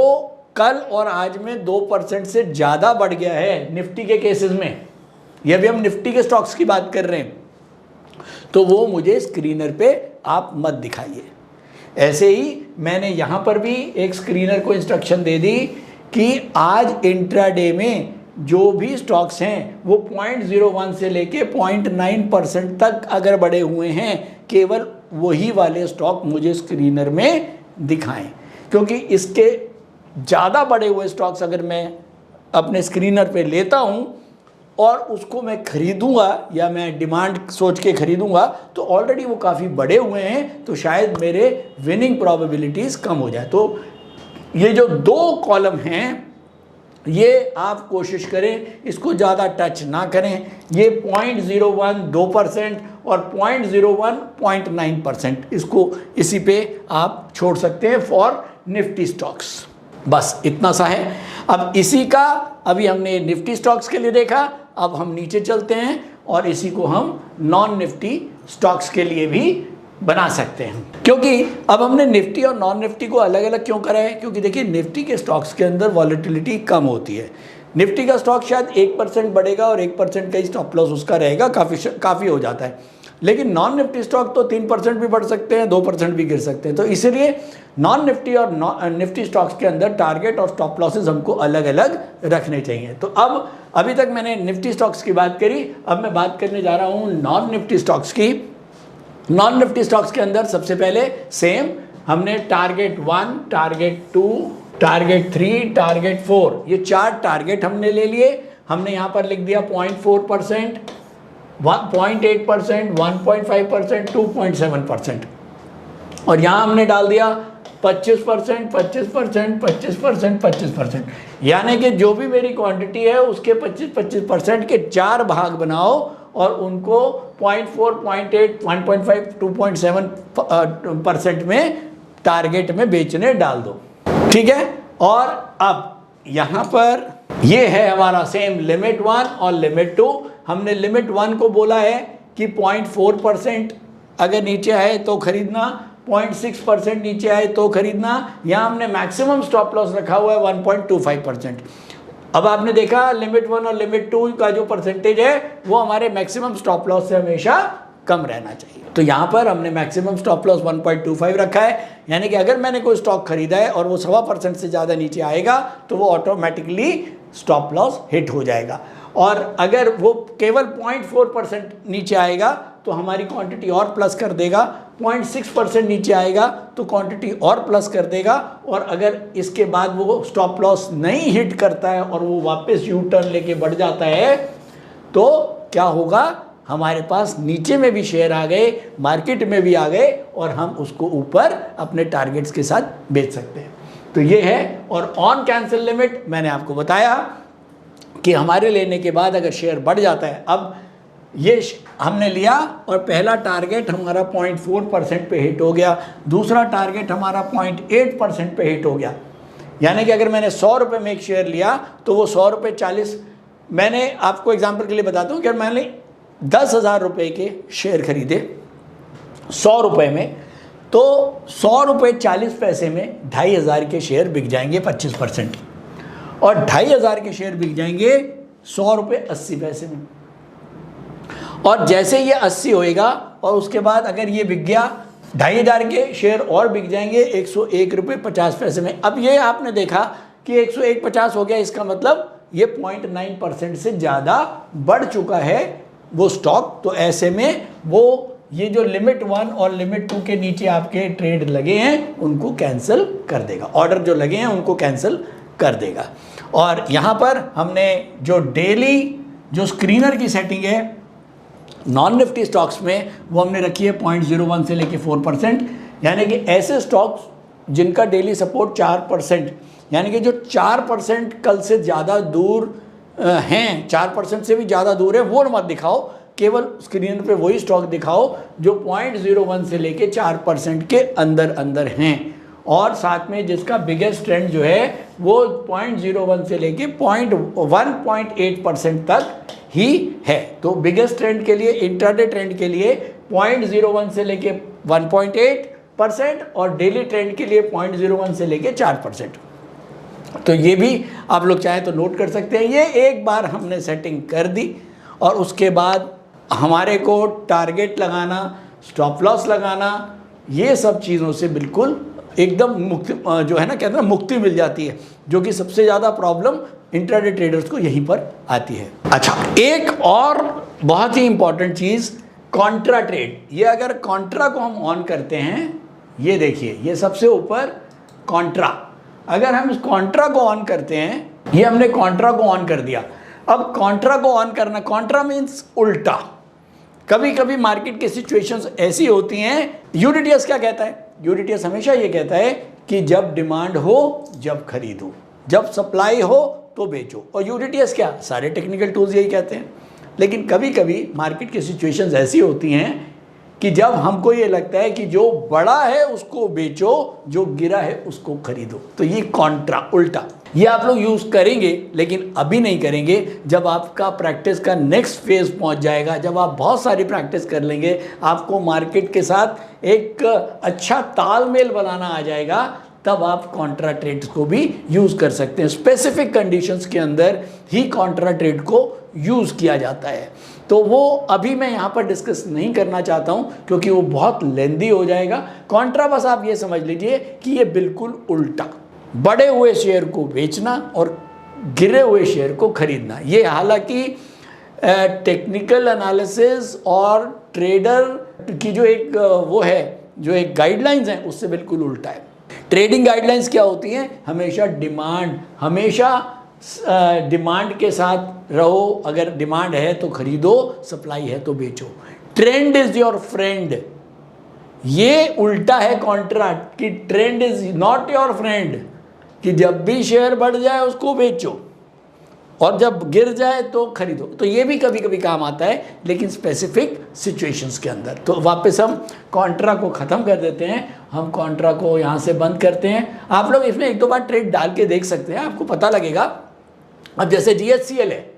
कल और आज में 2% से ज़्यादा बढ़ गया है निफ्टी के केसेस में, ये भी हम निफ्टी के स्टॉक्स की बात कर रहे हैं, तो वो मुझे स्क्रीनर पे आप मत दिखाइए। ऐसे ही मैंने यहाँ पर भी एक स्क्रीनर को इंस्ट्रक्शन दे दी कि आज इंट्राडे में जो भी स्टॉक्स हैं वो 0.01 से लेके 0.9% तक अगर बढ़े हुए हैं, केवल वही वाले स्टॉक मुझे स्क्रीनर में दिखाएं, क्योंकि इसके ज़्यादा बढ़े हुए स्टॉक्स अगर मैं अपने स्क्रीनर पे लेता हूँ और उसको मैं खरीदूंगा या मैं डिमांड सोच के खरीदूंगा तो ऑलरेडी वो काफ़ी बड़े हुए हैं, तो शायद मेरे विनिंग प्रोबेबिलिटीज़ कम हो जाए। तो ये जो 2 कॉलम हैं ये आप कोशिश करें इसको ज़्यादा टच ना करें। ये 0.01 2% और 0.01 0.9%, इसको इसी पे आप छोड़ सकते हैं फॉर निफ्टी स्टॉक्स। बस इतना सा है। अब इसी का अभी हमने निफ्टी स्टॉक्स के लिए देखा, अब हम नीचे चलते हैं और इसी को हम नॉन निफ्टी स्टॉक्स के लिए भी बना सकते हैं। क्योंकि अब हमने निफ्टी और नॉन निफ्टी को अलग अलग क्यों करा है, क्योंकि देखिए निफ्टी के स्टॉक्स के अंदर वॉलेटिलिटी कम होती है। निफ्टी का स्टॉक शायद 1% बढ़ेगा और 1% का ही स्टॉप लॉस उसका रहेगा, काफ़ी हो जाता है। लेकिन नॉन निफ्टी स्टॉक तो 3% भी बढ़ सकते हैं, 2% भी गिर सकते हैं। तो इसीलिए नॉन निफ्टी और निफ्टी स्टॉक्स के अंदर टारगेट और स्टॉप लॉसेस हमको अलग अलग रखने चाहिए। तो अब अभी तक मैंने निफ्टी स्टॉक्स की बात करी, अब मैं बात करने जा रहा हूँ नॉन निफ्टी स्टॉक्स की। नॉन निफ्टी स्टॉक्स के अंदर सबसे पहले सेम हमने टारगेट 1, टारगेट 2, टारगेट 3, टारगेट 4, ये 4 टारगेट हमने ले लिए। हमने यहाँ पर लिख दिया 0.4%, 1.8%, 1.5%, 2.7%, और यहाँ हमने डाल दिया 25%, 25%, 25%, 25%, यानी कि जो भी मेरी क्वांटिटी है उसके 25% के 4 भाग बनाओ और उनको 0.4, 0.8, 1.5, 2.7% में टारगेट में बेचने डाल दो। ठीक है। और अब यहाँ पर ये है हमारा सेम लिमिट 1 और लिमिट 2। हमने लिमिट 1 को बोला है कि 0.4% अगर नीचे आए तो खरीदना, 0.6% नीचे आए तो खरीदना। यहाँ हमने मैक्सिमम स्टॉप लॉस रखा हुआ है 1.25%। अब आपने देखा लिमिट 1 और लिमिट 2 का जो परसेंटेज है वो हमारे मैक्सिमम स्टॉप लॉस से हमेशा कम रहना चाहिए। तो यहाँ पर हमने मैक्सिमम स्टॉप लॉस 1.25 रखा है, यानी कि अगर मैंने कोई स्टॉक खरीदा है और वो 1.25% से ज़्यादा नीचे आएगा तो वो ऑटोमेटिकली स्टॉप लॉस हिट हो जाएगा। और अगर वो केवल 0.4% नीचे आएगा तो हमारी क्वांटिटी और प्लस कर देगा, 0.6% नीचे आएगा तो क्वांटिटी और प्लस कर देगा। और अगर इसके बाद वो स्टॉप लॉस नहीं हिट करता है और वो वापस यू टर्न लेके बढ़ जाता है तो क्या होगा, हमारे पास नीचे में भी शेयर आ गए, मार्केट में भी आ गए और हम उसको ऊपर अपने टारगेट्स के साथ बेच सकते हैं। तो ये है। और ऑन कैंसिल लिमिट मैंने आपको बताया कि हमारे लेने के बाद अगर शेयर बढ़ जाता है, अब ये हमने लिया और पहला टारगेट हमारा 0.4% पे हिट हो गया, दूसरा टारगेट हमारा 0.8% पे हिट हो गया, यानी कि अगर मैंने 100 रुपये में एक शेयर लिया तो वो 100 रुपये 40, मैंने आपको एग्जांपल के लिए बताता हूँ कि मैंने 10,000 रुपये के शेयर खरीदे 100 रुपये में, तो 100 रुपये 40 पैसे में 2,500 के शेयर बिक जाएंगे 25%, और 2,500 के शेयर बिक जाएंगे 100 रुपये 80 पैसे में। और जैसे ये 80 होएगा और उसके बाद अगर ये बिक गया 2,500 के शेयर और बिक जाएंगे 101 रुपये 50 पैसे में। अब ये आपने देखा कि 101.50 हो गया, इसका मतलब ये 0.9% से ज़्यादा बढ़ चुका है वो स्टॉक। तो ऐसे में वो ये जो लिमिट 1 और लिमिट 2 के नीचे आपके ट्रेड लगे हैं उनको कैंसिल कर देगा, ऑर्डर जो लगे हैं उनको कैंसिल कर देगा। और यहाँ पर हमने जो डेली जो स्क्रीनर की सेटिंग है नॉन निफ्टी स्टॉक्स में वो हमने रखी है 0.01 से लेके 4%, यानी कि ऐसे स्टॉक्स जिनका डेली सपोर्ट 4%, यानी कि जो 4% कल से ज़्यादा दूर हैं, 4% से भी ज़्यादा दूर है, वो मत दिखाओ, केवल स्क्रीन पे वही स्टॉक दिखाओ जो 0.01 से लेके 4% के अंदर अंदर हैं, और साथ में जिसका बिगेस्ट ट्रेंड जो है वो 0.01 से लेके 1.8% तक ही है। तो बिगेस्ट ट्रेंड के लिए, इंट्राडे ट्रेंड के लिए 0.01 से लेके 1.8% और डेली ट्रेंड के लिए 0.01 से लेके 4%। तो ये भी आप लोग चाहें तो नोट कर सकते हैं। ये एक बार हमने सेटिंग कर दी और उसके बाद हमारे को टारगेट लगाना, स्टॉप लॉस लगाना, ये सब चीज़ों से बिल्कुल एकदम मुक्ति, जो है ना कहते हैं मुक्ति मिल जाती है, जो कि सबसे ज़्यादा प्रॉब्लम इंट्राडे ट्रेडर्स को यहीं पर आती है। अच्छा, एक और बहुत ही इंपॉर्टेंट चीज़ कॉन्ट्रा ट्रेड। ये अगर कॉन्ट्रा को हम ऑन करते हैं, ये देखिए ये सबसे ऊपर कॉन्ट्रा, अगर हम इस कॉन्ट्रा को ऑन करते हैं, ये हमने कॉन्ट्रा को ऑन कर दिया। अब कॉन्ट्रा को ऑन करना, कॉन्ट्रा मीन्स उल्टा। कभी कभी मार्केट की सिचुएशंस ऐसी होती हैं, यूडीटीएस क्या कहता है, यूडीटीएस हमेशा ये कहता है कि जब डिमांड हो जब खरीदो, जब सप्लाई हो तो बेचो। और यूडीटीएस क्या, सारे टेक्निकल टूल्स यही कहते हैं। लेकिन कभी कभी मार्केट की सिचुएशंस ऐसी होती हैं कि जब हमको ये लगता है कि जो बड़ा है उसको बेचो, जो गिरा है उसको खरीदो। तो ये कॉन्ट्रा, उल्टा, ये आप लोग यूज़ करेंगे, लेकिन अभी नहीं करेंगे। जब आपका प्रैक्टिस का नेक्स्ट फेज पहुंच जाएगा, जब आप बहुत सारी प्रैक्टिस कर लेंगे, आपको मार्केट के साथ एक अच्छा तालमेल बनाना आ जाएगा, तब आप कॉन्ट्रा ट्रेड्स को भी यूज़ कर सकते हैं। स्पेसिफिक कंडीशंस के अंदर ही कॉन्ट्रा ट्रेड को यूज़ किया जाता है। तो वो अभी मैं यहाँ पर डिस्कस नहीं करना चाहता हूँ क्योंकि वो बहुत लेंदी हो जाएगा। कॉन्ट्रा बस आप ये समझ लीजिए कि ये बिल्कुल उल्टा, बढ़े हुए शेयर को बेचना और गिरे हुए शेयर को खरीदना। ये हालांकि टेक्निकल एनालिसिस और ट्रेडर की जो एक वो है, जो एक गाइडलाइंस हैं, उससे बिल्कुल उल्टा है। ट्रेडिंग गाइडलाइंस क्या होती हैं, हमेशा डिमांड, हमेशा डिमांड के साथ रहो। अगर डिमांड है तो खरीदो, सप्लाई है तो बेचो। ट्रेंड इज योर फ्रेंड, ये उल्टा है कॉन्ट्रा कि trend is not your friend, कि जब भी शेयर बढ़ जाए उसको बेचो और जब गिर जाए तो खरीदो। तो ये भी कभी कभी काम आता है, लेकिन स्पेसिफिक सिचुएशंस के अंदर। तो वापस हम कॉन्ट्रा को ख़त्म कर देते हैं, हम कॉन्ट्रा को यहाँ से बंद करते हैं। आप लोग इसमें एक दो बार ट्रेड डाल के देख सकते हैं, आपको पता लगेगा। अब जैसे GHCL है,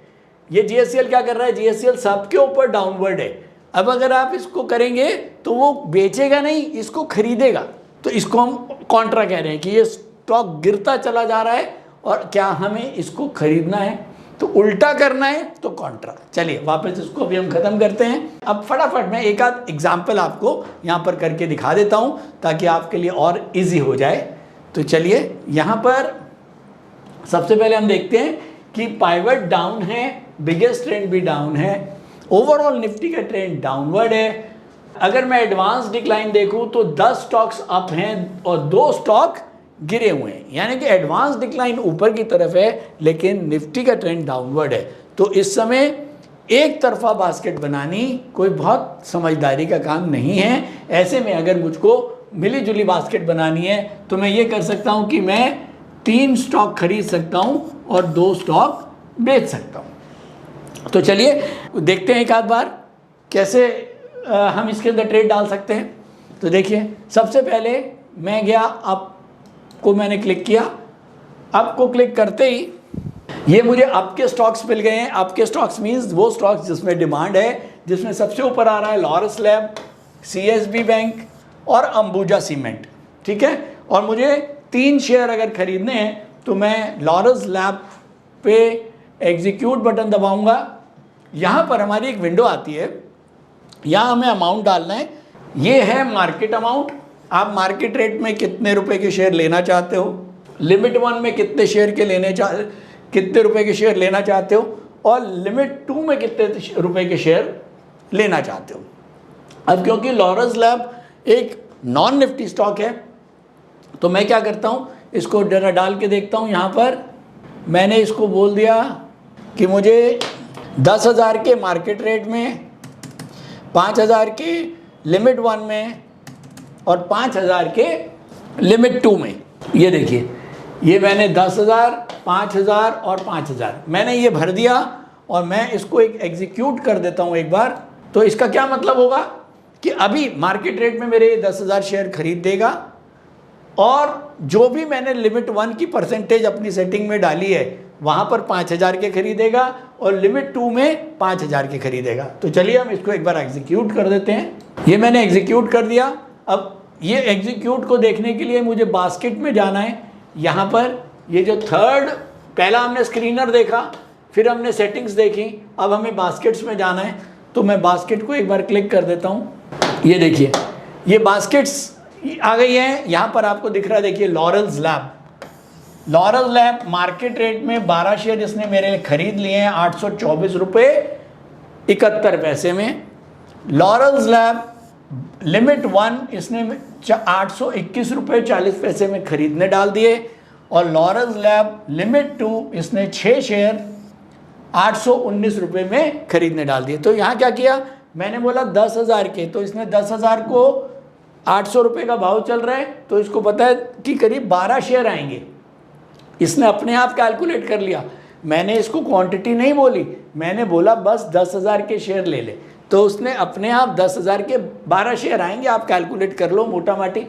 ये GHCL क्या कर रहा है, GHCL सबके ऊपर डाउनवर्ड है। अब अगर आप इसको करेंगे तो वो बेचेगा नहीं, इसको खरीदेगा। तो इसको हम कॉन्ट्रा कह रहे हैं कि ये स्टॉक गिरता चला जा रहा है और क्या हमें इसको खरीदना है, तो उल्टा करना है तो कॉन्ट्रा। चलिए वापस इसको अभी हम ख़त्म करते हैं। अब फटाफट मैं एक आध एग्जाम्पल आपको यहाँ पर करके दिखा देता हूँ ताकि आपके लिए और इजी हो जाए। तो चलिए यहाँ पर सबसे पहले हम देखते हैं कि पाइवट डाउन है, बिगेस्ट ट्रेंड भी डाउन है, ओवरऑल निफ्टी का ट्रेंड डाउनवर्ड है। अगर मैं एडवांस डिक्लाइन देखूं तो 10 स्टॉक्स अप हैं और 2 स्टॉक गिरे हुए हैं, यानी कि एडवांस डिक्लाइन ऊपर की तरफ है लेकिन निफ्टी का ट्रेंड डाउनवर्ड है। तो इस समय एक तरफा बास्केट बनानी कोई बहुत समझदारी का काम नहीं है। ऐसे में अगर मुझको मिली जुली बास्केट बनानी है तो मैं ये कर सकता हूँ कि मैं 3 स्टॉक खरीद सकता हूँ और 2 स्टॉक बेच सकता हूँ। तो चलिए देखते हैं एक आध बार कैसे हम इसके अंदर ट्रेड डाल सकते हैं। तो देखिए सबसे पहले मैं गया, अप को मैंने क्लिक किया। अप को क्लिक करते ही ये मुझे अप के स्टॉक्स मिल गए हैं। अप के स्टॉक्स मीन्स वो स्टॉक्स जिसमें डिमांड है, जिसमें सबसे ऊपर आ रहा है लॉरस लैब, CSB बैंक और अंबुजा सीमेंट, ठीक है। और मुझे 3 शेयर अगर खरीदने हैं तो मैं लॉरस लैब पे एग्जीक्यूट बटन दबाऊंगा। यहाँ पर हमारी एक विंडो आती है, यहाँ हमें अमाउंट डालना है। ये है मार्केट अमाउंट। आप मार्केट रेट में कितने रुपए के शेयर लेना चाहते हो, लिमिट 1 में कितने रुपए के शेयर लेना चाहते हो और लिमिट 2 में कितने रुपए के शेयर लेना चाहते हो। अब क्योंकि लॉरस लैब एक नॉन निफ्टी स्टॉक है तो मैं क्या करता हूँ, इसको जरा डाल के देखता हूँ। यहाँ पर मैंने इसको बोल दिया कि मुझे 10,000 के मार्केट रेट में, 5,000 के लिमिट 1 में और 5,000 के लिमिट 2 में। ये देखिए ये मैंने 10,000, 5,000 और 5,000 मैंने ये भर दिया और मैं इसको एक एग्जीक्यूट कर देता हूँ एक बार। तो इसका क्या मतलब होगा कि अभी मार्केट रेट में मेरे 10,000 शेयर खरीद देगा और जो भी मैंने लिमिट 1 की परसेंटेज अपनी सेटिंग में डाली है वहाँ पर 5,000 के खरीदेगा और लिमिट 2 में 5,000 के खरीदेगा। तो चलिए हम इसको एक बार एग्जीक्यूट कर देते हैं। ये मैंने एग्जीक्यूट कर दिया। अब ये एग्जीक्यूट को देखने के लिए मुझे बास्केट में जाना है। यहाँ पर ये जो थर्ड, पहला हमने स्क्रीनर देखा, फिर हमने सेटिंग्स देखी, अब हमें बास्केट्स में जाना है। तो मैं बास्केट को एक बार क्लिक कर देता हूँ। ये देखिए ये बास्केट्स आ गई हैं। यहाँ पर आपको दिख रहा है, देखिए लॉरस लैब मार्केट रेट में 12 शेयर इसने मेरे लिए खरीद लिए हैं 824 रुपये 71 पैसे में। लॉरस लैब लिमिट 1 इसने 821 रुपये 40 पैसे में खरीदने डाल दिए और लॉरस लैब लिमिट 2 इसने 6 शेयर 819 रुपये में खरीदने डाल दिए। तो यहाँ क्या किया, मैंने बोला 10,000 के, तो इसने 10,000 को 800 रुपये का भाव चल रहा है तो इसको पता है कि करीब 12 शेयर आएंगे। इसने अपने आप कैलकुलेट कर लिया। मैंने इसको क्वांटिटी नहीं बोली, मैंने बोला बस 10,000 के शेयर ले ले, तो उसने अपने आप 10,000 के 12 शेयर आएंगे, आप कैलकुलेट कर लो मोटा माटी।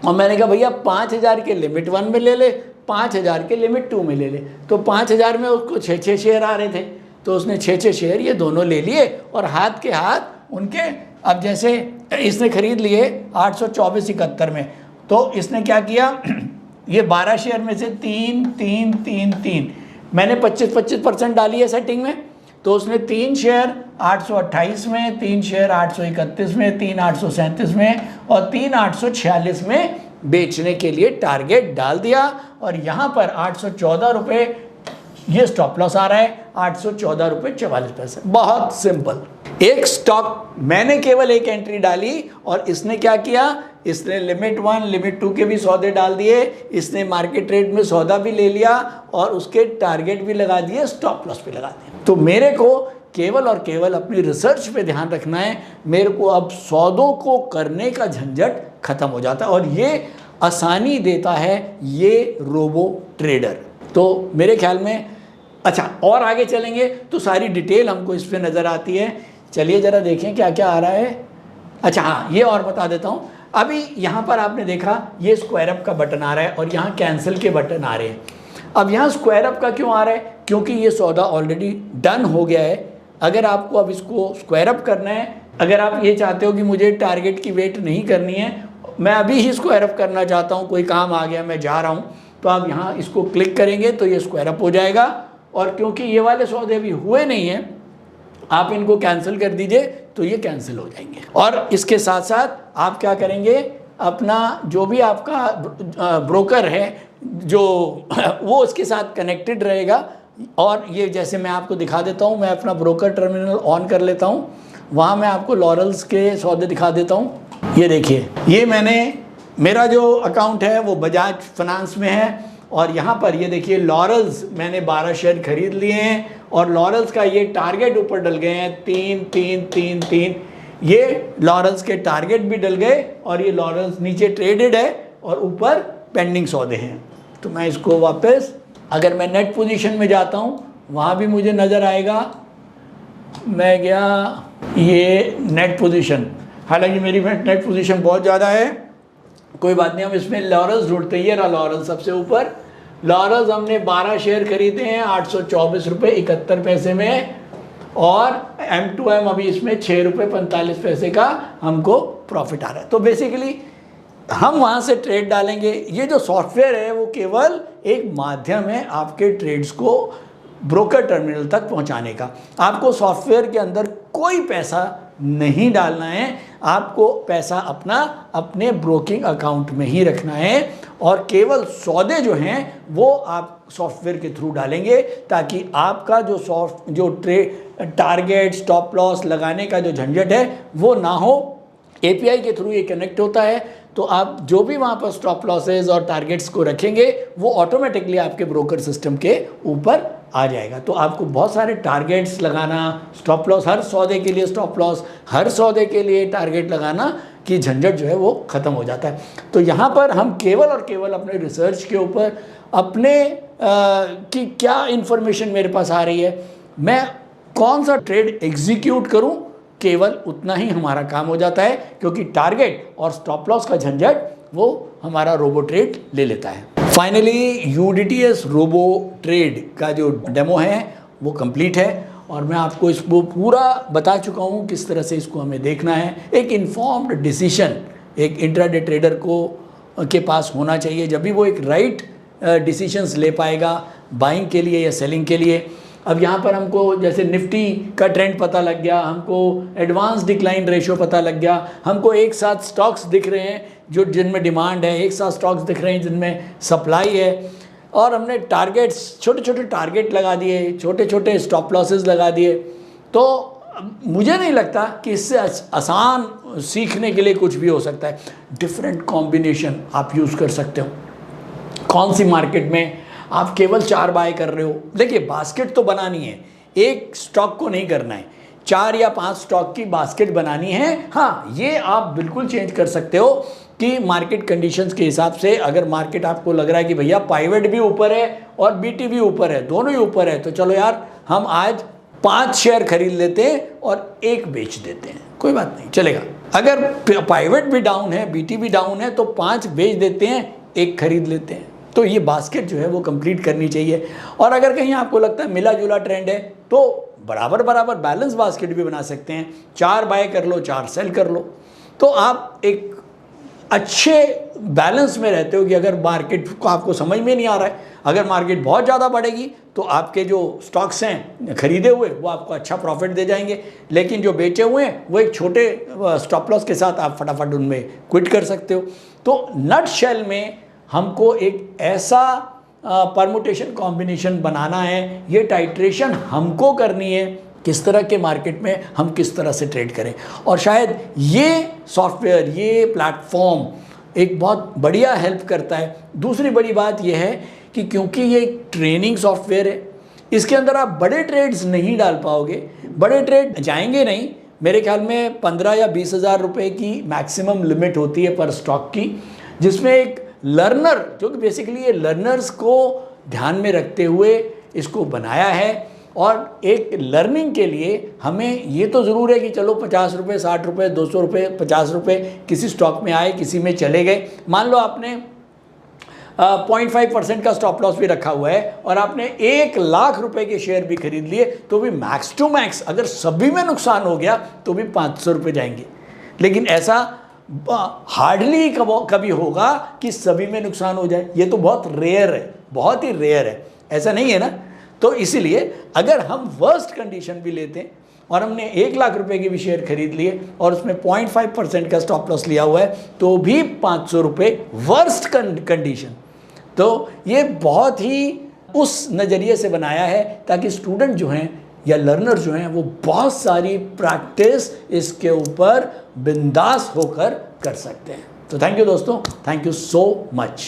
और मैंने कहा भैया 5,000 के लिमिट 1 में ले ले, 5,000 के लिमिट 2 में ले ले। तो 5,000 में उसको 6 शेयर आ रहे थे तो उसने 6 शेयर ये दोनों ले लिए और हाथ के हाथ उनके, अब जैसे इसने खरीद लिए 824.71 में, तो इसने क्या किया, ये 12 शेयर में से 3 मैंने 25% डाली है सेटिंग में, तो उसने 3 शेयर 828 में, 3 शेयर 831 में, 3 837 में और 3 846 में बेचने के लिए टारगेट डाल दिया। और यहाँ पर 814 रुपये ये स्टॉप लॉस आ रहा है, 814 रुपये 44 पैसे। बहुत सिंपल, एक स्टॉक मैंने केवल एक एंट्री डाली और इसने क्या किया, इसने लिमिट 1 लिमिट 2 के भी सौदे डाल दिए, इसने मार्केट रेट में सौदा भी ले लिया और उसके टारगेट भी लगा दिए, स्टॉप लॉस भी लगा दिए। तो मेरे को केवल और केवल अपनी रिसर्च पे ध्यान रखना है। मेरे को अब सौदों को करने का झंझट खत्म हो जाता है और ये आसानी देता है ये रोबो ट्रेडर। तो मेरे ख्याल में अच्छा, और आगे चलेंगे तो सारी डिटेल हमको इस पर नज़र आती है। चलिए ज़रा देखें क्या क्या आ रहा है। अच्छा हाँ, ये और बता देता हूँ। अभी यहाँ पर आपने देखा ये स्क्वायर अप का बटन आ रहा है और यहाँ कैंसिल के बटन आ रहे हैं। अब यहाँ स्क्वायर अप का क्यों आ रहा है? क्योंकि ये सौदा ऑलरेडी डन हो गया है। अगर आपको अब इसको स्क्वायर अप करना है, अगर आप ये चाहते हो कि मुझे टारगेट की वेट नहीं करनी है, मैं अभी ही स्क्वायर अप करना चाहता हूँ, कोई काम आ गया मैं जा रहा हूँ, तो आप यहाँ इसको क्लिक करेंगे तो ये स्क्वायर अप हो जाएगा। और क्योंकि ये वाले सौदे अभी हुए नहीं हैं, आप इनको कैंसिल कर दीजिए तो ये कैंसिल हो जाएंगे। और इसके साथ साथ आप क्या करेंगे, अपना जो भी आपका ब्रोकर है जो वो उसके साथ कनेक्टेड रहेगा। और ये जैसे मैं आपको दिखा देता हूँ, मैं अपना ब्रोकर टर्मिनल ऑन कर लेता हूँ, वहाँ मैं आपको लॉरल्स के सौदे दिखा देता हूँ। ये देखिए, ये मेरा जो अकाउंट है वो बजाज फाइनेंस में है और यहाँ पर ये देखिए लॉरल्स मैंने 12 शेयर खरीद लिए हैं और लॉरल्स का ये टारगेट ऊपर डल गए हैं 3 3 3 3। ये लॉरल्स के टारगेट भी डल गए और ये लॉरल्स नीचे ट्रेडेड है और ऊपर पेंडिंग सौदे हैं। तो मैं इसको वापस, अगर मैं नेट पोजीशन में जाता हूँ वहाँ भी मुझे नज़र आएगा, मैं गया ये नेट पोजीशन, हालांकि मेरी नेट पोजीशन बहुत ज़्यादा है, कोई बात नहीं, हम इसमें लॉरल्स ढूंढते हैं। ये रहा लॉरल्स सबसे ऊपर। लॉरल्स हमने 12 शेयर खरीदे हैं 824 रुपये 71 पैसे में और M2M अभी इसमें 6 रुपये 45 पैसे का हमको प्रॉफिट आ रहा है। तो बेसिकली हम वहाँ से ट्रेड डालेंगे। ये जो सॉफ्टवेयर है वो केवल एक माध्यम है आपके ट्रेड्स को ब्रोकर टर्मिनल तक पहुँचाने का। आपको सॉफ्टवेयर के अंदर कोई पैसा नहीं डालना है, आपको पैसा अपने ब्रोकिंग अकाउंट में ही रखना है और केवल सौदे जो हैं वो आप सॉफ्टवेयर के थ्रू डालेंगे ताकि आपका जो टारगेट स्टॉप लॉस लगाने का जो झंझट है वो ना हो। API के थ्रू ये कनेक्ट होता है तो आप जो भी वहाँ पर स्टॉप लॉसेज और टारगेट्स को रखेंगे वो ऑटोमेटिकली आपके ब्रोकर सिस्टम के ऊपर आ जाएगा। तो आपको बहुत सारे टारगेट्स लगाना, स्टॉप लॉस, हर सौदे के लिए स्टॉप लॉस, हर सौदे के लिए टारगेट लगाना कि झंझट जो है वो ख़त्म हो जाता है। तो यहाँ पर हम केवल और केवल अपने रिसर्च के ऊपर अपने कि क्या इन्फॉर्मेशन मेरे पास आ रही है, मैं कौन सा ट्रेड एग्जीक्यूट करूँ, केवल उतना ही हमारा काम हो जाता है क्योंकि टारगेट और स्टॉप लॉस का झंझट वो हमारा रोबो ट्रेड ले लेता है। फाइनली UDTS रोबो ट्रेड का जो डेमो है वो कंप्लीट है और मैं आपको इसको पूरा बता चुका हूँ किस तरह से इसको हमें देखना है। एक इन्फॉर्म्ड डिसीजन एक इंट्राडे ट्रेडर के पास होना चाहिए, जब भी वो एक राइट डिसीजंस ले पाएगा बाइंग के लिए या सेलिंग के लिए। अब यहाँ पर हमको जैसे निफ्टी का ट्रेंड पता लग गया, हमको एडवांस डिक्लाइन रेशियो पता लग गया, हमको एक साथ स्टॉक्स दिख रहे हैं जो जिनमें डिमांड है, एक साथ स्टॉक्स दिख रहे हैं जिनमें सप्लाई है और हमने टारगेट्स, छोटे छोटे टारगेट लगा दिए, छोटे छोटे स्टॉप लॉसेस लगा दिए। तो मुझे नहीं लगता कि इससे आसान सीखने के लिए कुछ भी हो सकता है। डिफरेंट कॉम्बिनेशन आप यूज़ कर सकते हो। कौन सी मार्केट में आप केवल 4 बाय कर रहे हो, देखिए बास्केट तो बनानी है, एक स्टॉक को नहीं करना है, 4 या 5 स्टॉक की बास्केट बनानी है। हाँ, ये आप बिल्कुल चेंज कर सकते हो कि मार्केट कंडीशंस के हिसाब से। अगर मार्केट आपको लग रहा है कि भैया पाइवेट भी ऊपर है और BT भी ऊपर है, दोनों ही ऊपर है, तो चलो यार हम आज 5 शेयर खरीद लेते हैं और 1 बेच देते हैं, कोई बात नहीं, चलेगा। अगर पाइवेट भी डाउन है, BT भी डाउन है, तो 5 बेच देते हैं, 1 खरीद लेते हैं। तो ये बास्केट जो है वो कंप्लीट करनी चाहिए। और अगर कहीं आपको लगता है मिला जुला ट्रेंड है तो बराबर बराबर बैलेंस बास्केट भी बना सकते हैं, 4 बाय कर लो, 4 सेल कर लो। तो आप एक अच्छे बैलेंस में रहते हो कि अगर मार्केट को आपको समझ में नहीं आ रहा है, अगर मार्केट बहुत ज़्यादा बढ़ेगी तो आपके जो स्टॉक्स हैं खरीदे हुए वो आपको अच्छा प्रॉफिट दे जाएंगे, लेकिन जो बेचे हुए हैं वो एक छोटे स्टॉप लॉस के साथ आप फटाफट उनमें क्विट कर सकते हो। तो नट शेल में हमको एक ऐसा परमुटेशन कॉम्बिनेशन बनाना है, ये टाइट्रेशन हमको करनी है, किस तरह के मार्केट में हम किस तरह से ट्रेड करें। और शायद ये सॉफ्टवेयर, ये प्लेटफॉर्म एक बहुत बढ़िया हेल्प करता है। दूसरी बड़ी बात यह है कि क्योंकि ये एक ट्रेनिंग सॉफ्टवेयर है, इसके अंदर आप बड़े ट्रेड्स नहीं डाल पाओगे, बड़े ट्रेड जाएंगे नहीं। मेरे ख्याल में 15 या 20 हज़ार रुपये की मैक्सिमम लिमिट होती है पर स्टॉक की, जिसमें एक लर्नर, जो कि बेसिकली ये लर्नर्स को ध्यान में रखते हुए इसको बनाया है। और एक लर्निंग के लिए हमें ये तो ज़रूर है कि चलो 50 रुपये, 60 रुपये, 200 रुपये, 50 रुपये किसी स्टॉक में आए, किसी में चले गए। मान लो आपने 0.5% का स्टॉप लॉस भी रखा हुआ है और आपने 1 लाख रुपए के शेयर भी खरीद लिए, तो भी मैक्स टू मैक्स अगर सभी में नुकसान हो गया तो भी 500 रुपये जाएंगे। लेकिन ऐसा हार्डली कभी होगा कि सभी में नुकसान हो जाए। ये तो बहुत रेयर है, बहुत ही रेयर है, ऐसा नहीं है ना। तो इसीलिए अगर हम वर्स्ट कंडीशन भी लेते हैं और हमने 1 लाख रुपए के भी शेयर खरीद लिए और उसमें 0.5% का स्टॉप लॉस लिया हुआ है, तो भी 500 रुपये वर्स्ट कंडीशन। तो ये बहुत ही उस नज़रिए से बनाया है ताकि स्टूडेंट जो हैं या लर्नर जो हैं वो बहुत सारी प्रैक्टिस इसके ऊपर बिंदास होकर कर सकते हैं। तो थैंक यू दोस्तों, थैंक यू सो मच।